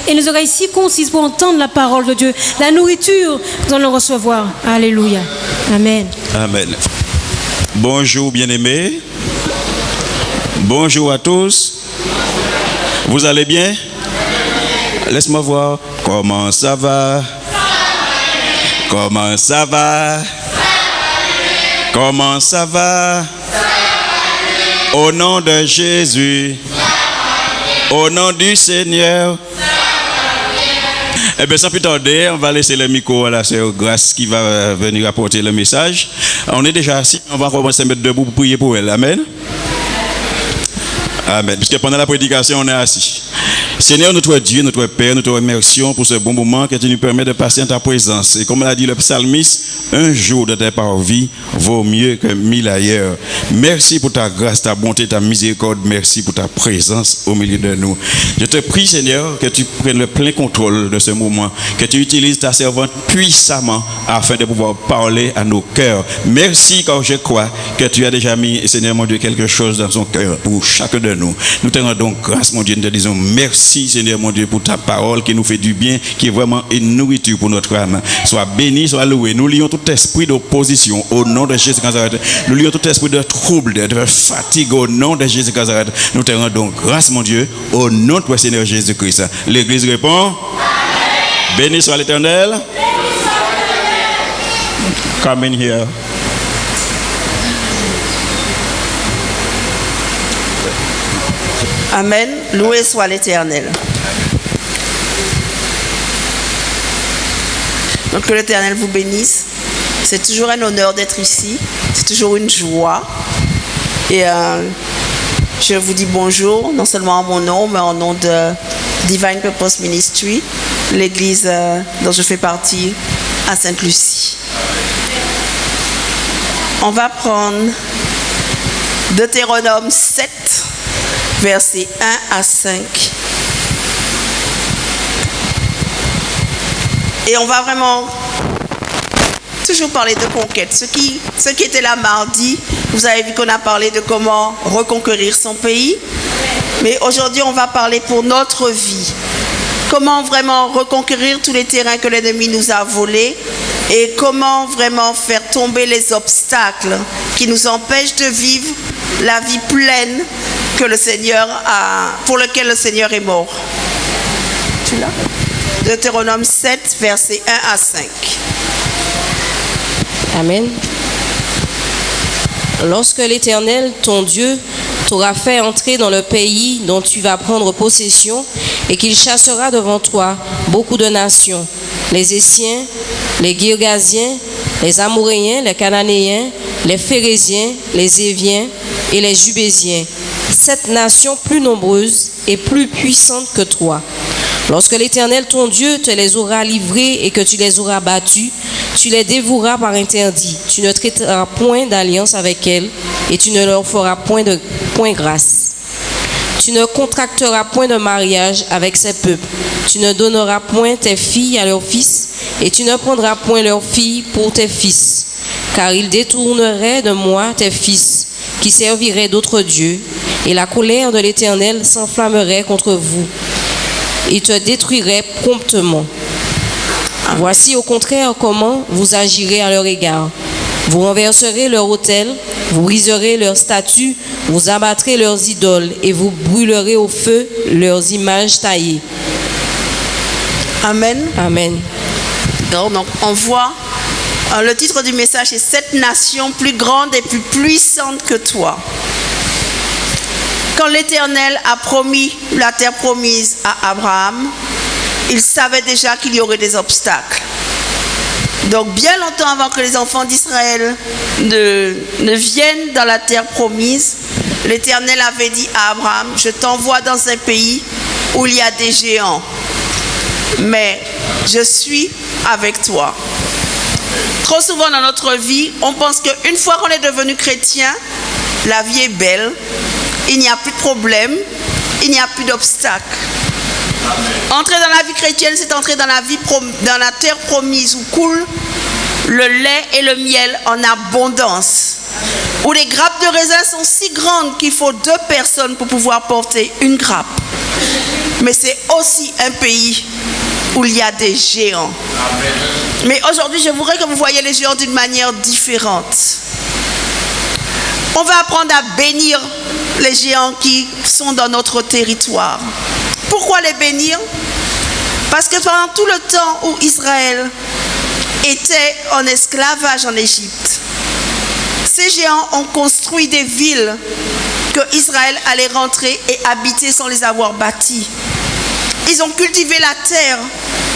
et les oreilles circoncises pour entendre la parole de Dieu. La nourriture, nous allons recevoir. Alléluia. Amen. Amen. Bonjour bien-aimés. Bonjour à tous. Vous allez bien? Laisse-moi voir. Comment ça va? Comment ça va? Comment ça va? Au nom de Jésus. Au nom du Seigneur. Eh bien, sans plus tarder, on va laisser le micro à la sœur Grâce qui va venir apporter le message. On est déjà assis, on va commencer à se mettre debout pour prier pour elle. Amen. Amen. Puisque pendant la prédication, on est assis. Seigneur, notre Dieu, notre Père, nous te remercions pour ce bon moment que tu nous permets de passer en ta présence. Et comme l'a dit le psalmiste, un jour de tes parvis vaut mieux que 1000 ailleurs. Merci pour ta grâce, ta bonté, ta miséricorde. Merci pour ta présence au milieu de nous. Je te prie, Seigneur, que tu prennes le plein contrôle de ce moment, que tu utilises ta servante puissamment afin de pouvoir parler à nos cœurs. Merci car je crois que tu as déjà mis, Seigneur mon Dieu, quelque chose dans son cœur pour chacun de nous. Nous te rendons grâce, mon Dieu, nous te disons merci, Seigneur mon Dieu, pour ta parole qui nous fait du bien, qui est vraiment une nourriture pour notre âme. Sois béni, sois loué. Nous lions tout esprit d'opposition au nom de Jésus Nazareth. Nous lions tout esprit de trouble, de fatigue au nom de Jésus Nazareth. Nous te rendons grâce, mon Dieu, au nom de notre Seigneur Jésus-Christ. L'Église répond. Amen. Béni soit l'Éternel. Come in here. Amen. Loué soit l'Éternel. Donc que l'Éternel vous bénisse. C'est toujours un honneur d'être ici. C'est toujours une joie. Et je vous dis bonjour, non seulement en mon nom, mais en nom de Divine Purpose Ministry, l'église dont je fais partie à Sainte-Lucie. On va prendre Deutéronome 7. Versets 1 à 5. Et on va vraiment toujours parler de conquête. Ceux qui étaient là mardi, vous avez vu qu'on a parlé de comment reconquérir son pays. Mais aujourd'hui, on va parler pour notre vie. Comment vraiment reconquérir tous les terrains que l'ennemi nous a volés et comment vraiment faire tomber les obstacles qui nous empêchent de vivre la vie pleine que le Seigneur pour lequel le Seigneur est mort. Tu l'as? Deutéronome 7, versets 1 à 5. Amen. Lorsque l'Éternel, ton Dieu, t'aura fait entrer dans le pays dont tu vas prendre possession et qu'il chassera devant toi beaucoup de nations, les Essiens, les Girgasiens, les Amoréens, les Cananéens, les Phérésiens, les Éviens et les Jubésiens, 7 nations plus nombreuses et plus puissantes que toi. Lorsque l'Éternel, ton Dieu, te les aura livrées et que tu les auras battues, tu les dévoueras par interdit. Tu ne traiteras point d'alliance avec elles et tu ne leur feras point grâce. Tu ne contracteras point de mariage avec ces peuples. Tu ne donneras point tes filles à leurs fils et tu ne prendras point leurs filles pour tes fils. Car ils détourneraient de moi tes fils qui serviraient d'autres dieux et la colère de l'Éternel s'enflammerait contre vous et te détruirait promptement. Voici au contraire comment vous agirez à leur égard. Vous renverserez leur autel, vous briserez leurs statues, vous abattrez leurs idoles et vous brûlerez au feu leurs images taillées. Amen. Amen. Donc on voit, le titre du message est « 7 nations plus grandes et plus puissantes que toi ». Quand l'Éternel a promis la terre promise à Abraham, il savait déjà qu'il y aurait des obstacles. Donc bien longtemps avant que les enfants d'Israël ne viennent dans la terre promise, l'Éternel avait dit à Abraham, je t'envoie dans un pays où il y a des géants, mais je suis avec toi. Trop souvent dans notre vie, on pense qu'une fois qu'on est devenu chrétien, la vie est belle, il n'y a plus de problème, il n'y a plus d'obstacles. Entrer dans la vie chrétienne, c'est entrer dans la terre promise où coule le lait et le miel en abondance. Où les grappes de raisin sont si grandes qu'il faut 2 personnes pour pouvoir porter une grappe. mais c'est aussi un pays où il y a des géants. Mais aujourd'hui, je voudrais que vous voyez les géants d'une manière différente. On va apprendre à bénir les géants qui sont dans notre territoire. Pourquoi les bénir? Parce que pendant tout le temps où Israël était en esclavage en Égypte, ces géants ont construit des villes que Israël allait rentrer et habiter sans les avoir bâties. Ils ont cultivé la terre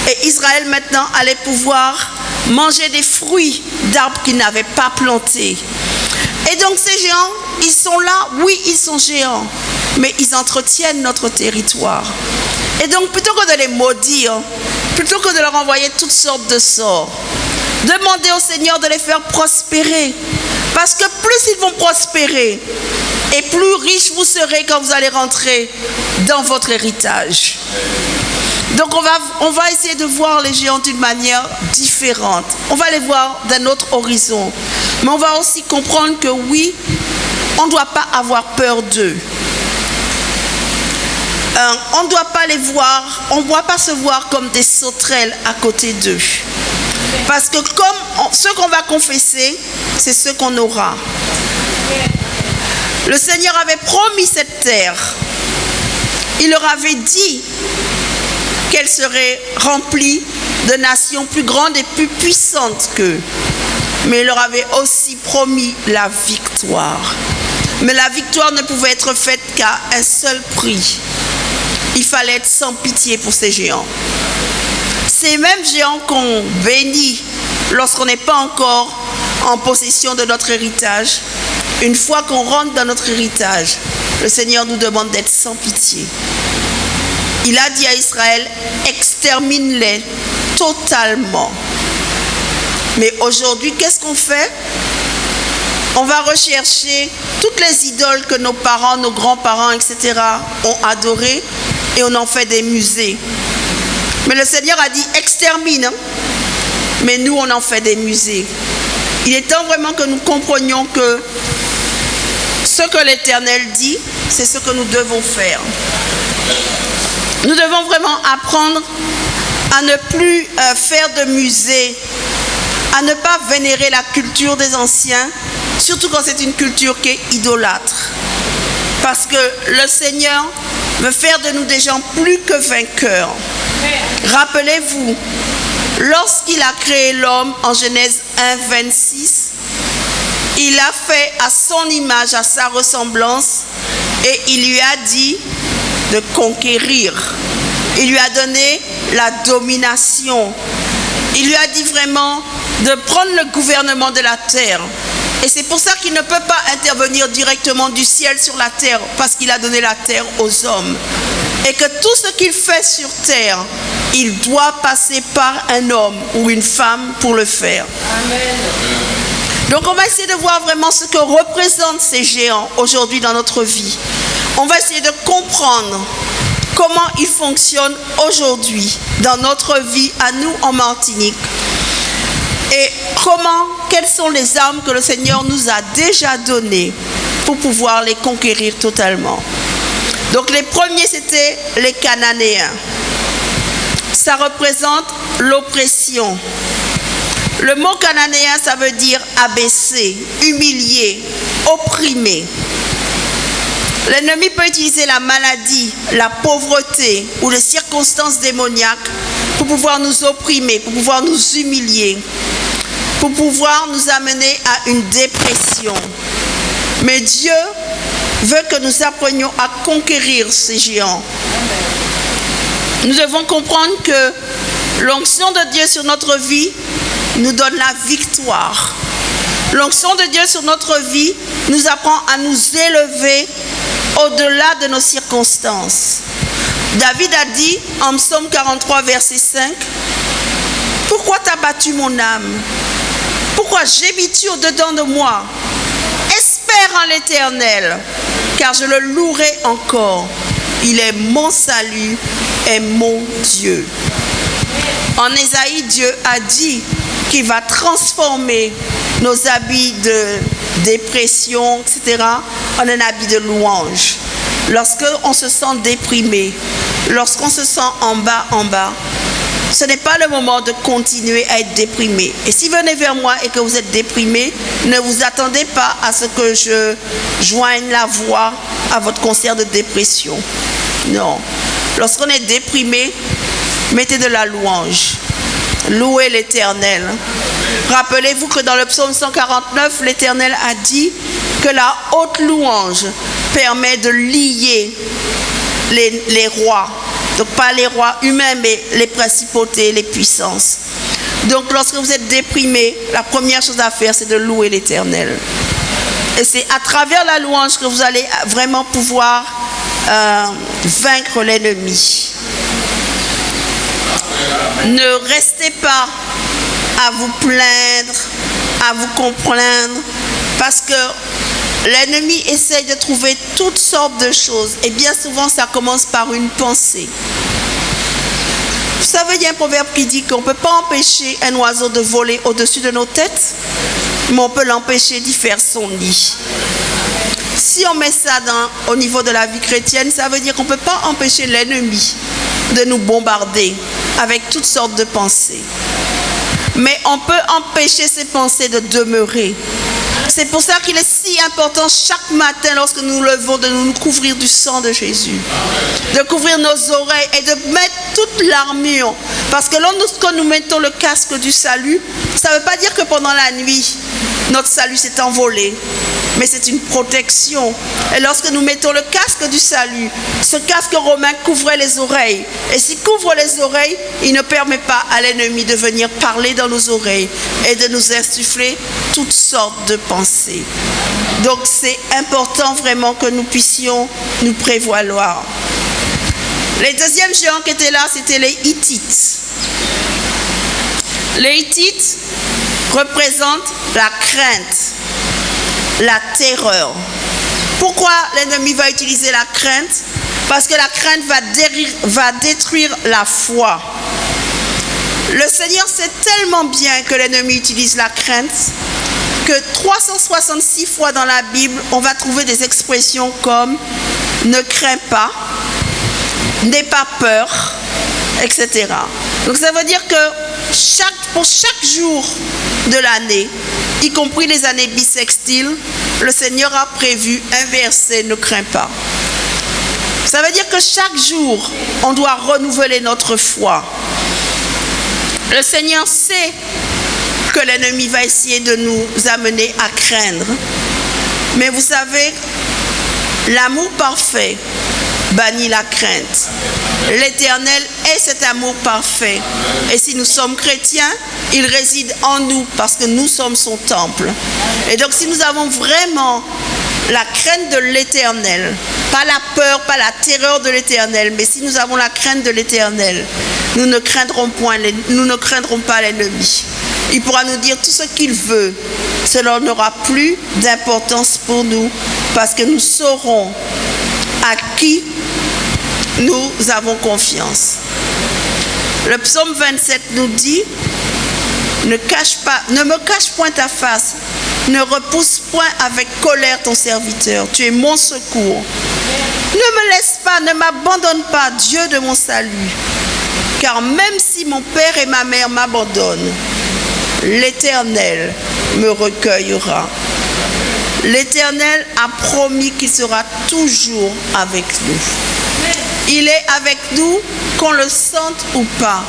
et Israël maintenant allait pouvoir manger des fruits d'arbres qu'ils n'avaient pas plantés. Et donc ces géants, ils sont là, oui, ils sont géants, mais ils entretiennent notre territoire. Et donc plutôt que de les maudire, plutôt que de leur envoyer toutes sortes de sorts, demandez au Seigneur de les faire prospérer. Parce que plus ils vont prospérer, et plus riches vous serez quand vous allez rentrer dans votre héritage. Donc on va essayer de voir les géants d'une manière différente. On va les voir d'un autre horizon. Mais on va aussi comprendre que oui, on ne doit pas avoir peur d'eux. On ne doit pas les voir, on ne doit pas se voir comme des sauterelles à côté d'eux. Parce que comme ce qu'on va confesser, c'est ce qu'on aura. Le Seigneur avait promis cette terre. Il leur avait dit qu'elle serait remplie de nations plus grandes et plus puissantes qu'eux. Mais il leur avait aussi promis la victoire. Mais la victoire ne pouvait être faite qu'à un seul prix. Il fallait être sans pitié pour ces géants. Ces mêmes géants qu'on bénit lorsqu'on n'est pas encore en possession de notre héritage, une fois qu'on rentre dans notre héritage, le Seigneur nous demande d'être sans pitié. Il a dit à Israël, extermine-les totalement. Mais aujourd'hui, qu'est-ce qu'on fait? On va rechercher toutes les idoles que nos parents, nos grands-parents, etc. ont adorées et on en fait des musées. Mais le Seigneur a dit extermine, mais nous on en fait des musées. Il est temps vraiment que nous comprenions que ce que l'Éternel dit, c'est ce que nous devons faire. Nous devons vraiment apprendre à ne plus faire de musées, à ne pas vénérer la culture des anciens, surtout quand c'est une culture qui est idolâtre. Parce que le Seigneur veut faire de nous des gens plus que vainqueurs. Rappelez-vous, lorsqu'il a créé l'homme en Genèse 1, 26, il a fait à son image, à sa ressemblance, et il lui a dit de conquérir. Il lui a donné la domination. Il lui a dit vraiment de prendre le gouvernement de la terre. Et c'est pour ça qu'il ne peut pas intervenir directement du ciel sur la terre, parce qu'il a donné la terre aux hommes. Et que tout ce qu'il fait sur terre, il doit passer par un homme ou une femme pour le faire. Amen. Donc on va essayer de voir vraiment ce que représentent ces géants aujourd'hui dans notre vie. On va essayer de comprendre comment ils fonctionnent aujourd'hui dans notre vie à nous en Martinique. Et quelles sont les armes que le Seigneur nous a déjà données pour pouvoir les conquérir totalement. Donc les premiers, c'était les Cananéens. Ça représente l'oppression. Le mot cananéen, ça veut dire abaisser, humilier, opprimer. L'ennemi peut utiliser la maladie, la pauvreté ou les circonstances démoniaques pour pouvoir nous opprimer, pour pouvoir nous humilier, pour pouvoir nous amener à une dépression. Mais Dieu veut que nous apprenions à conquérir ces géants. Nous devons comprendre que l'onction de Dieu sur notre vie nous donne la victoire. L'onction de Dieu sur notre vie nous apprend à nous élever au-delà de nos circonstances. David a dit en Psaume 43, verset 5, « Pourquoi t'as battu mon âme? Pourquoi gémis-tu au-dedans de moi? Espère en l'Éternel, car je le louerai encore. Il est mon salut et mon Dieu. » En Ésaïe, Dieu a dit qu'il va transformer nos habits de dépression, etc., en un habit de louange. Lorsqu'on se sent déprimé, lorsqu'on se sent en bas, ce n'est pas le moment de continuer à être déprimé. Et si vous venez vers moi et que vous êtes déprimé, ne vous attendez pas à ce que je joigne la voix à votre concert de dépression. Non. Lorsqu'on est déprimé, mettez de la louange. Louez l'Éternel. Rappelez-vous que dans le psaume 149, l'Éternel a dit que la haute louange permet de lier les rois. Donc pas les rois humains, mais les principautés, les puissances. Donc lorsque vous êtes déprimé, la première chose à faire, c'est de louer l'Éternel. Et c'est à travers la louange que vous allez vraiment pouvoir vaincre l'ennemi. Ne restez pas à vous plaindre, à vous complaindre, parce que l'ennemi essaye de trouver toutes sortes de choses. Et bien souvent, ça commence par une pensée. Vous savez, il y a un proverbe qui dit qu'on ne peut pas empêcher un oiseau de voler au-dessus de nos têtes, mais on peut l'empêcher d'y faire son nid. Si on met ça au niveau de la vie chrétienne, ça veut dire qu'on ne peut pas empêcher l'ennemi de nous bombarder avec toutes sortes de pensées. Mais on peut empêcher ces pensées de demeurer. C'est pour ça qu'il est si important chaque matin, lorsque nous nous levons, de nous couvrir du sang de Jésus. De couvrir nos oreilles et de mettre toute l'armure. Parce que lorsque nous mettons le casque du salut, ça ne veut pas dire que pendant la nuit, notre salut s'est envolé. Mais c'est une protection. Et lorsque nous mettons le casque du salut, ce casque romain couvrait les oreilles. Et s'il couvre les oreilles, il ne permet pas à l'ennemi de venir parler dans nos oreilles et de nous insuffler toutes sortes de pensées. Donc c'est important vraiment que nous puissions nous prévaloir. Les deuxièmes géants qui étaient là, c'était les Hittites. Les Hittites représentent la crainte, la terreur. Pourquoi l'ennemi va utiliser la crainte? Parce que la crainte va détruire la foi. Le Seigneur sait tellement bien que l'ennemi utilise la crainte que 366 fois dans la Bible, on va trouver des expressions comme « ne crains pas »,« n'aie pas peur », etc. Donc ça veut dire que pour chaque jour de l'année, y compris les années bissextiles, le Seigneur a prévu un verset « ne crains pas ». Ça veut dire que chaque jour, on doit renouveler notre foi. Le Seigneur sait que l'ennemi va essayer de nous amener à craindre. Mais vous savez, l'amour parfait bannit la crainte. L'Éternel est cet amour parfait. Et si nous sommes chrétiens, il réside en nous parce que nous sommes son temple. Et donc si nous avons vraiment la crainte de l'Éternel, pas la peur, pas la terreur de l'Éternel, mais si nous avons la crainte de l'Éternel, nous ne craindrons pas l'ennemi. Il pourra nous dire tout ce qu'il veut. Cela n'aura plus d'importance pour nous parce que nous saurons à qui nous avons confiance. Le psaume 27 nous dit « Ne me cache point ta face, ne repousse point avec colère ton serviteur, tu es mon secours. Ne me laisse pas, ne m'abandonne pas, Dieu de mon salut. Car même si mon père et ma mère m'abandonnent, l'Éternel me recueillera. » L'Éternel a promis qu'il sera toujours avec nous. Il est avec nous, qu'on le sente ou pas.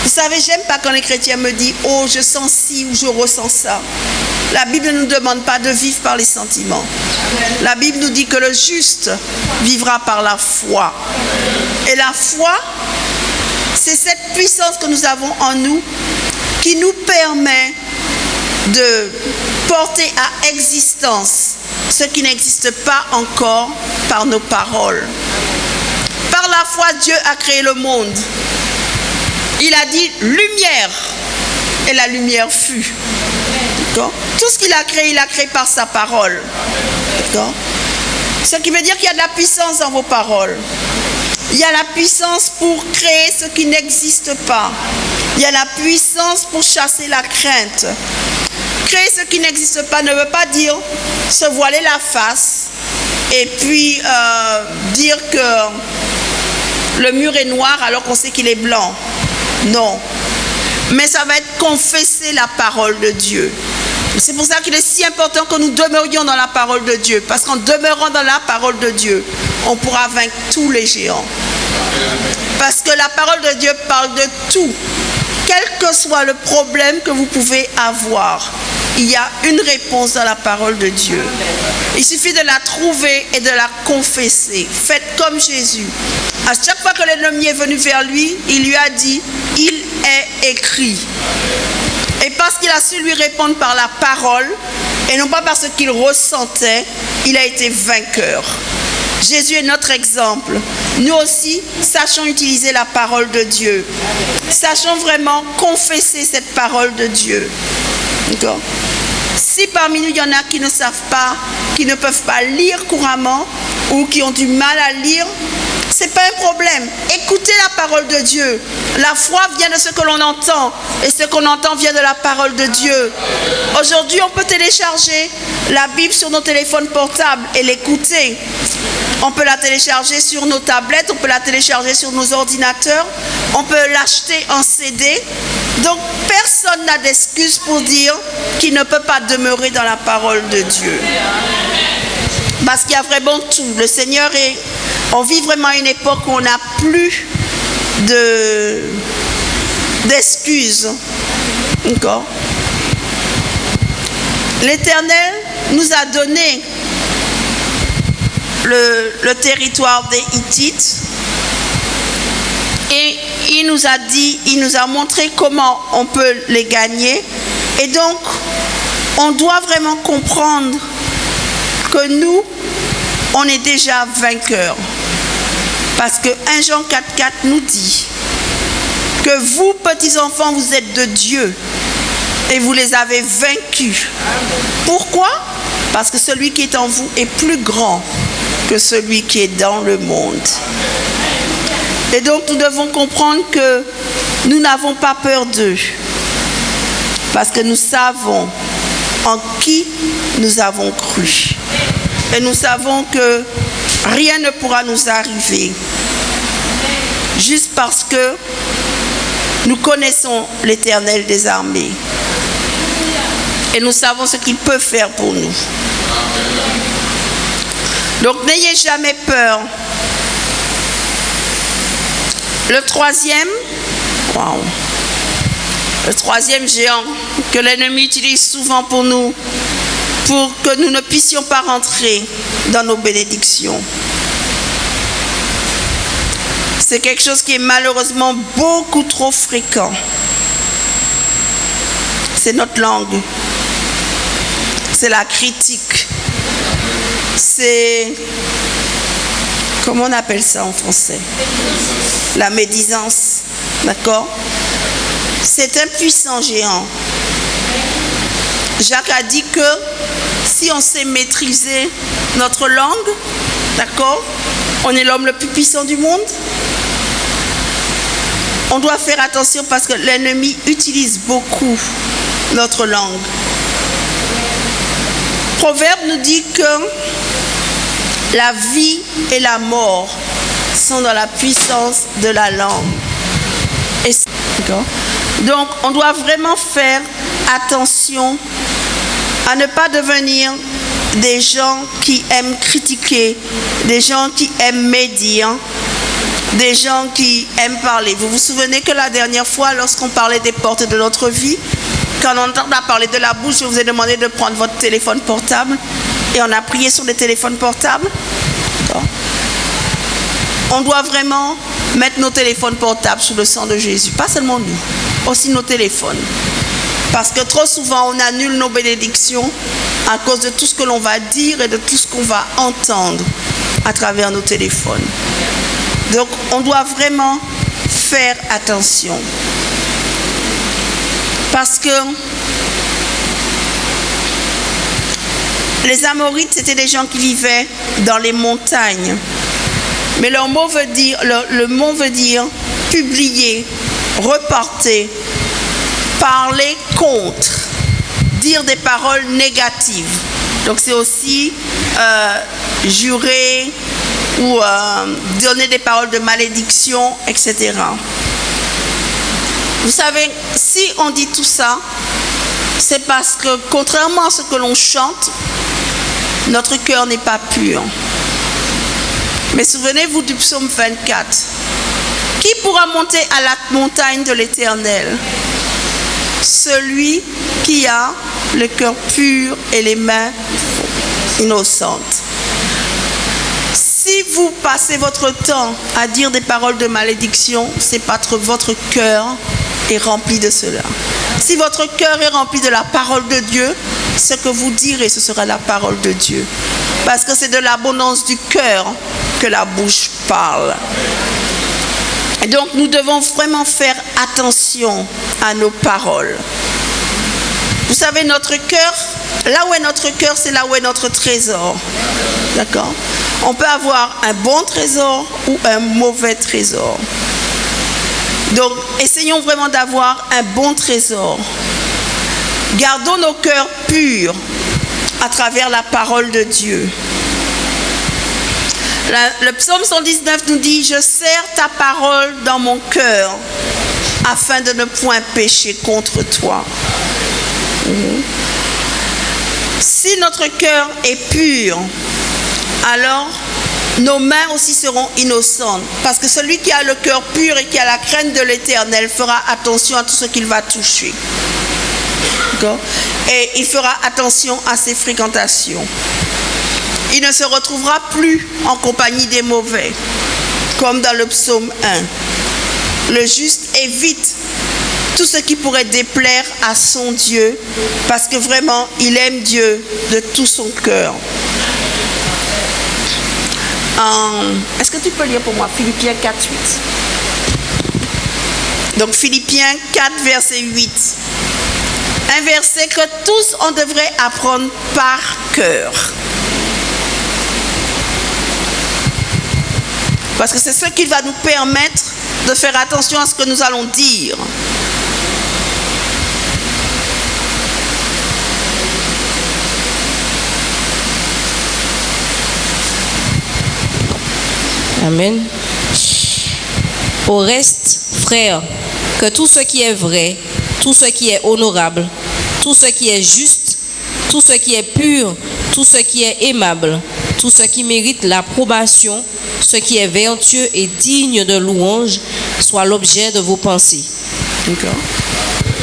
Vous savez, j'aime pas quand les chrétiens me disent « Oh, je sens ci ou je ressens ça ». La Bible ne nous demande pas de vivre par les sentiments. La Bible nous dit que le juste vivra par la foi. Et la foi, c'est cette puissance que nous avons en nous qui nous permet de porter à existence ce qui n'existe pas encore par nos paroles. Par la foi, Dieu a créé le monde. Il a dit « lumière » et la lumière fut. Tout ce qu'il a créé, il a créé par sa parole. Ce qui veut dire qu'il y a de la puissance dans vos paroles. Il y a la puissance pour créer ce qui n'existe pas. Il y a la puissance pour chasser la crainte. Créer ce qui n'existe pas ne veut pas dire se voiler la face et puis dire que le mur est noir alors qu'on sait qu'il est blanc. Non. Mais ça va être confesser la parole de Dieu. C'est pour ça qu'il est si important que nous demeurions dans la parole de Dieu. Parce qu'en demeurant dans la parole de Dieu, on pourra vaincre tous les géants. Parce que la parole de Dieu parle de tout. Quel que soit le problème que vous pouvez avoir, il y a une réponse dans la parole de Dieu. Il suffit de la trouver et de la confesser. Faites comme Jésus. À chaque fois que l'ennemi est venu vers lui, il lui a dit, il est écrit. Et parce qu'il a su lui répondre par la parole, et non pas par ce qu'il ressentait, il a été vainqueur. Jésus est notre exemple. Nous aussi, sachons utiliser la parole de Dieu. Sachons vraiment confesser cette parole de Dieu. D'accord ? Si parmi nous, il y en a qui ne savent pas, qui ne peuvent pas lire couramment, ou qui ont du mal à lire, ce n'est pas un problème. Écoutez la parole de Dieu. La foi vient de ce que l'on entend, et ce qu'on entend vient de la parole de Dieu. Aujourd'hui, on peut télécharger la Bible sur nos téléphones portables et l'écouter. On peut la télécharger sur nos tablettes, on peut la télécharger sur nos ordinateurs, on peut l'acheter en CD. Donc, personne n'a d'excuse pour dire qu'il ne peut pas demeurer dans la parole de Dieu. Parce qu'il y a vraiment tout. Le Seigneur est... On vit vraiment une époque où on n'a plus d'excuses. D'accord ? L'Éternel nous a donné le territoire des Hittites et il nous a dit, il nous a montré comment on peut les gagner. Et donc, on doit vraiment comprendre que nous, on est déjà vainqueurs. Parce que 1 Jean 4,4 nous dit que vous, petits enfants, vous êtes de Dieu et vous les avez vaincus. Pourquoi ? Parce que celui qui est en vous est plus grand que celui qui est dans le monde. Et donc nous devons comprendre que nous n'avons pas peur d'eux. Parce que nous savons en qui nous avons cru. Et nous savons que rien ne pourra nous arriver. Juste parce que nous connaissons l'Éternel des armées. Et nous savons ce qu'il peut faire pour nous. Donc n'ayez jamais peur. Le troisième géant que l'ennemi utilise souvent pour nous, pour que nous ne puissions pas rentrer dans nos bénédictions. C'est quelque chose qui est malheureusement beaucoup trop fréquent. C'est notre langue. C'est la critique. C'est... Comment on appelle ça en français ? La médisance. D'accord ? C'est un puissant géant. Jacques a dit que si on sait maîtriser notre langue, d'accord, on est l'homme le plus puissant du monde. On doit faire attention parce que l'ennemi utilise beaucoup notre langue. Proverbe nous dit que la vie et la mort sont dans la puissance de la langue. Donc, on doit vraiment faire attention à ne pas devenir des gens qui aiment critiquer, des gens qui aiment médire, des gens qui aiment parler. Vous vous souvenez que la dernière fois, lorsqu'on parlait des portes de notre vie, quand on a parlé de la bouche, je vous ai demandé de prendre votre téléphone portable et on a prié sur les téléphones portables. On doit vraiment mettre nos téléphones portables sous le sang de Jésus. Pas seulement nous, aussi nos téléphones. Parce que trop souvent, on annule nos bénédictions à cause de tout ce que l'on va dire et de tout ce qu'on va entendre à travers nos téléphones. Donc, on doit vraiment faire attention. Parce que les Amorites, c'était des gens qui vivaient dans les montagnes. Mais leur mot veut dire, le mot veut dire publier, reporter, parler contre, dire des paroles négatives. Donc c'est aussi jurer, ou donner des paroles de malédiction, etc. Vous savez, si on dit tout ça, c'est parce que, contrairement à ce que l'on chante, notre cœur n'est pas pur. Mais souvenez-vous du psaume 24. Qui pourra monter à la montagne de l'Éternel? Celui qui a le cœur pur et les mains innocentes. Si vous passez votre temps à dire des paroles de malédiction, c'est parce que votre cœur est rempli de cela. Si votre cœur est rempli de la parole de Dieu, ce que vous direz, ce sera la parole de Dieu. Parce que c'est de l'abondance du cœur que la bouche parle. Et donc nous devons vraiment faire attention à nos paroles. Vous savez, notre cœur, là où est notre cœur, c'est là où est notre trésor. D'accord? On peut avoir un bon trésor ou un mauvais trésor. Donc, essayons vraiment d'avoir un bon trésor. Gardons nos cœurs purs à travers la parole de Dieu. Le psaume 119 nous dit « Je serre ta parole dans mon cœur afin de ne point pécher contre toi. » Si notre cœur est pur, alors nos mains aussi seront innocentes. Parce que celui qui a le cœur pur et qui a la crainte de l'Éternel fera attention à tout ce qu'il va toucher. D'accord? Et il fera attention à ses fréquentations. Il ne se retrouvera plus en compagnie des mauvais, comme dans le psaume 1. Le juste évite tout ce qui pourrait déplaire à son Dieu, parce que vraiment, il aime Dieu de tout son cœur. Est-ce que tu peux lire pour moi Philippiens 4, 8? Donc Philippiens 4, verset 8. Un verset que tous on devrait apprendre par cœur. Parce que c'est ce qui va nous permettre de faire attention à ce que nous allons dire. Amen. Au reste, frères, que tout ce qui est vrai, tout ce qui est honorable, tout ce qui est juste, tout ce qui est pur, tout ce qui est aimable, tout ce qui mérite l'approbation, ce qui est vertueux et digne de louange, soit l'objet de vos pensées. D'accord.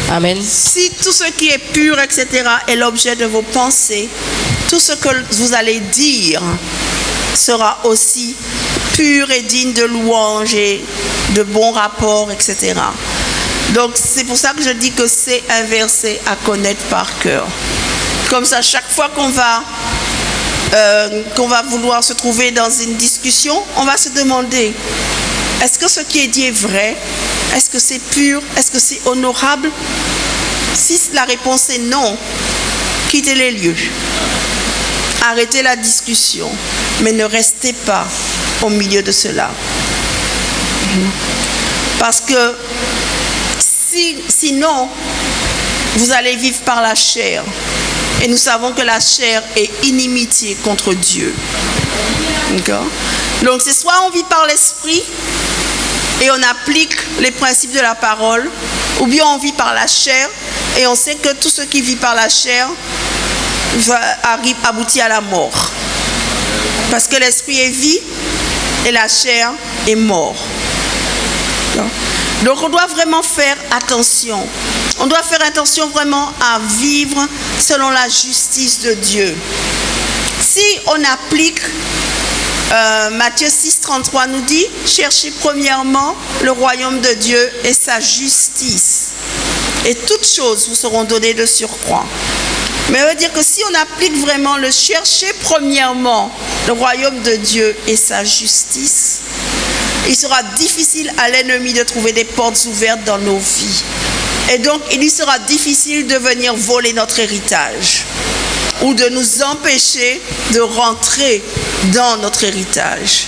Amen. Si tout ce qui est pur, etc., est l'objet de vos pensées, tout ce que vous allez dire sera aussi pur et digne de louange et de bons rapports, etc. Donc c'est pour ça que je dis que c'est un verset à connaître par cœur. Comme ça, chaque fois qu'on va vouloir se trouver dans une discussion, on va se demander, est-ce que ce qui est dit est vrai? Est-ce que c'est pur? Est-ce que c'est honorable? Si la réponse est non, quittez les lieux. Arrêtez la discussion, mais ne restez pas au milieu de cela. Parce que sinon, vous allez vivre par la chair. Et nous savons que la chair est inimitié contre Dieu. D'accord? Donc c'est soit on vit par l'esprit et on applique les principes de la parole, ou bien on vit par la chair et on sait que tout ce qui vit par la chair aboutit à la mort. Parce que l'esprit est vie et la chair est mort. Donc on doit vraiment faire attention. On doit faire attention vraiment à vivre selon la justice de Dieu. Si on applique Matthieu 6, 33 nous dit « Cherchez premièrement le royaume de Dieu et sa justice, et toutes choses vous seront données de surcroît. » Mais ça veut dire que si on applique vraiment le « Chercher premièrement le royaume de Dieu et sa justice », il sera difficile à l'ennemi de trouver des portes ouvertes dans nos vies. Et donc, il lui sera difficile de venir voler notre héritage ou de nous empêcher de rentrer dans notre héritage.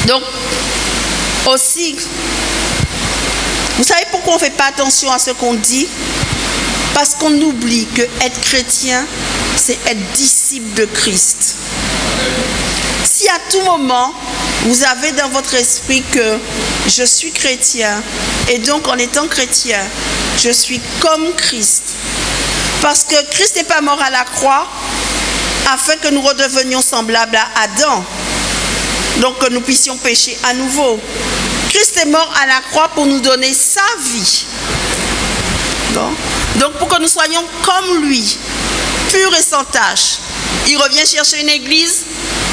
Donc, aussi, vous savez pourquoi on ne fait pas attention à ce qu'on dit? Parce qu'on oublie que être chrétien, c'est être disciple de Christ. Si à tout moment, vous avez dans votre esprit que je suis chrétien, et donc en étant chrétien, je suis comme Christ. Parce que Christ n'est pas mort à la croix afin que nous redevenions semblables à Adam. Donc que nous puissions pécher à nouveau. Christ est mort à la croix pour nous donner sa vie. Donc pour que nous soyons comme lui, purs et sans tache. Il revient chercher une église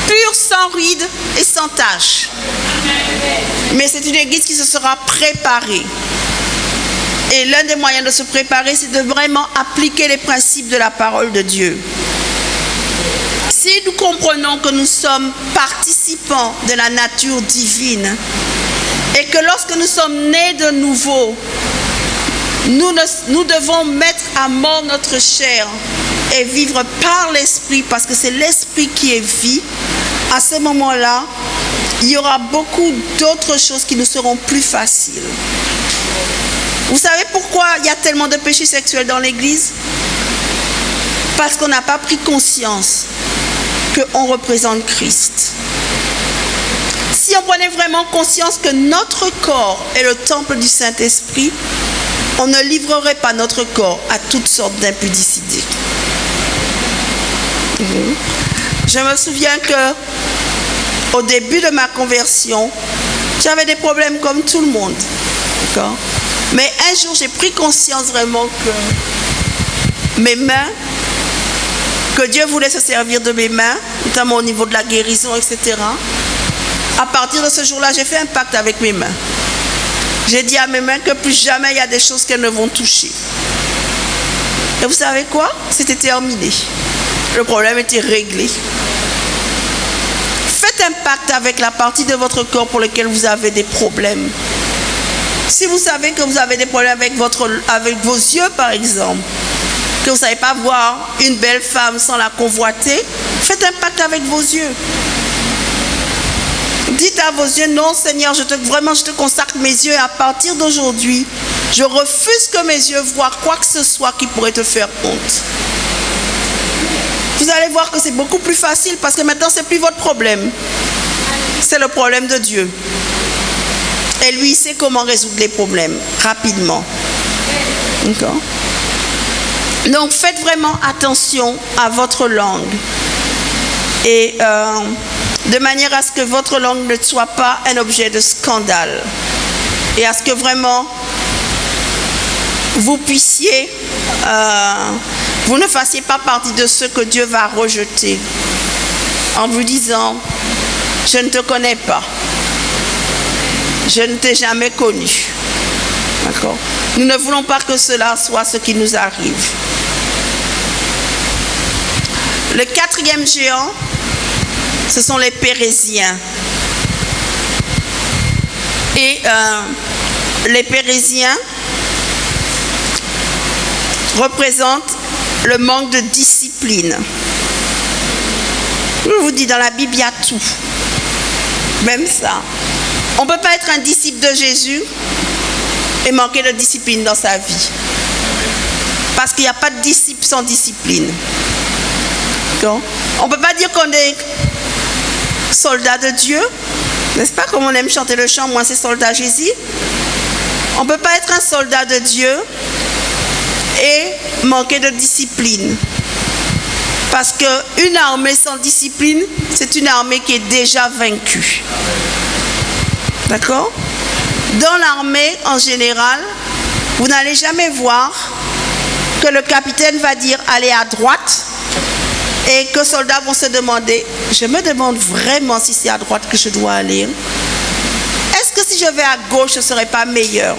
pure, sans ride et sans tache. Mais c'est une église qui se sera préparée. Et l'un des moyens de se préparer, c'est de vraiment appliquer les principes de la parole de Dieu. Si nous comprenons que nous sommes participants de la nature divine et que lorsque nous sommes nés de nouveau, nous devons mettre à mort notre chair et vivre par l'esprit, parce que c'est l'esprit qui est vie, à ce moment-là, il y aura beaucoup d'autres choses qui nous seront plus faciles. Vous savez pourquoi il y a tellement de péchés sexuels dans l'église? Parce qu'on n'a pas pris conscience qu'on représente Christ. Si on prenait vraiment conscience que notre corps est le temple du Saint-Esprit, on ne livrerait pas notre corps à toutes sortes d'impudicités. Je me souviens que au début de ma conversion, j'avais des problèmes comme tout le monde. D'accord? Mais un jour, j'ai pris conscience vraiment que mes mains, que Dieu voulait se servir de mes mains, notamment au niveau de la guérison, etc. À partir de ce jour-là, j'ai fait un pacte avec mes mains. J'ai dit à mes mains que plus jamais il y a des choses qu'elles ne vont toucher. Et vous savez quoi? C'était terminé. Le problème était réglé. Faites un pacte avec la partie de votre corps pour laquelle vous avez des problèmes. Si vous savez que vous avez des problèmes avec vos yeux, par exemple, que vous ne savez pas voir une belle femme sans la convoiter, faites un pacte avec vos yeux. Dites à vos yeux, non Seigneur, je te consacre mes yeux et à partir d'aujourd'hui, je refuse que mes yeux voient quoi que ce soit qui pourrait te faire honte. Vous allez voir que c'est beaucoup plus facile parce que maintenant, ce n'est plus votre problème. C'est le problème de Dieu. Et lui, il sait comment résoudre les problèmes rapidement. D'accord? Donc, faites vraiment attention à votre langue. Et de manière à ce que votre langue ne soit pas un objet de scandale. Et à ce que vraiment, vous puissiez... vous ne fassiez pas partie de ceux que Dieu va rejeter. En vous disant, je ne te connais pas. Je ne t'ai jamais connu. D'accord? Nous ne voulons pas que cela soit ce qui nous arrive. Le quatrième géant, ce sont les Pérésiens. Et les Pérésiens représentent le manque de discipline. Je vous dis, dans la Bible, il y a tout. Même ça. On ne peut pas être un disciple de Jésus et manquer de discipline dans sa vie. Parce qu'il n'y a pas de disciple sans discipline. Donc, on ne peut pas dire qu'on est soldat de Dieu. N'est-ce pas, comme on aime chanter le chant, moi c'est soldat Jésus. On ne peut pas être un soldat de Dieu et manquer de discipline. Parce qu'une armée sans discipline, c'est une armée qui est déjà vaincue. D'accord? Dans l'armée, en général, vous n'allez jamais voir que le capitaine va dire « allez à droite » et que les soldats vont se demander « je me demande vraiment si c'est à droite que je dois aller. Est-ce que si je vais à gauche, je ne serai pas meilleur ?»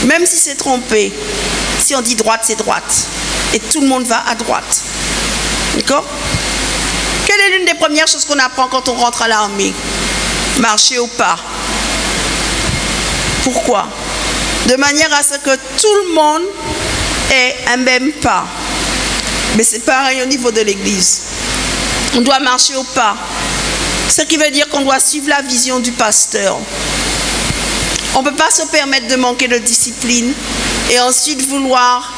Même si c'est trompé, si on dit droite, c'est droite. Et tout le monde va à droite. D'accord? Quelle est l'une des premières choses qu'on apprend quand on rentre à l'armée? Marcher au pas. Pourquoi? De manière à ce que tout le monde ait un même pas. Mais c'est pareil au niveau de l'église. On doit marcher au pas. Ce qui veut dire qu'on doit suivre la vision du pasteur. On ne peut pas se permettre de manquer de discipline et ensuite vouloir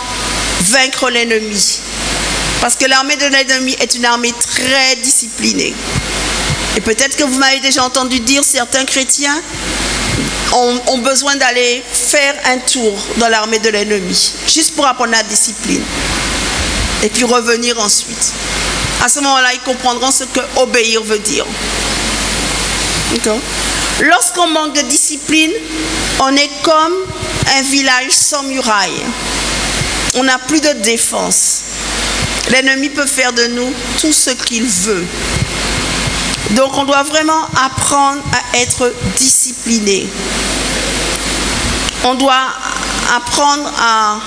vaincre l'ennemi. Parce que l'armée de l'ennemi est une armée très disciplinée. Et peut-être que vous m'avez déjà entendu dire, certains chrétiens ont besoin d'aller faire un tour dans l'armée de l'ennemi, juste pour apprendre la discipline. Et puis revenir ensuite. À ce moment-là, ils comprendront ce que obéir veut dire. Lorsqu'on manque de discipline, on est comme un village sans muraille. On n'a plus de défense. L'ennemi peut faire de nous tout ce qu'il veut. Donc on doit vraiment apprendre à être discipliné. On doit apprendre à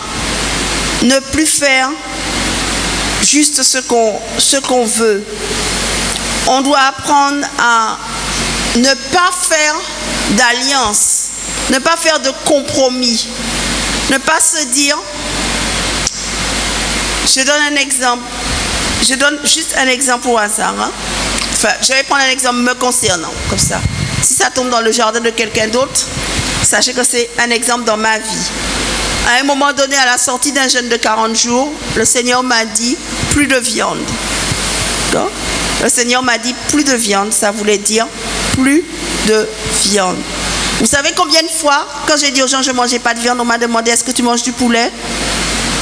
ne plus faire juste ce qu'on veut. On doit apprendre à ne pas faire d'alliance, ne pas faire de compromis, ne pas se dire, je donne juste un exemple au hasard. Enfin, je vais prendre un exemple me concernant, comme ça. Si ça tombe dans le jardin de quelqu'un d'autre, sachez que c'est un exemple dans ma vie. À un moment donné, à la sortie d'un jeûne de 40 jours, le Seigneur m'a dit, plus de viande. Donc, le Seigneur m'a dit, plus de viande, ça voulait dire plus de viande. Vous savez combien de fois, quand j'ai dit aux gens, je ne mangeais pas de viande, on m'a demandé, est-ce que tu manges du poulet?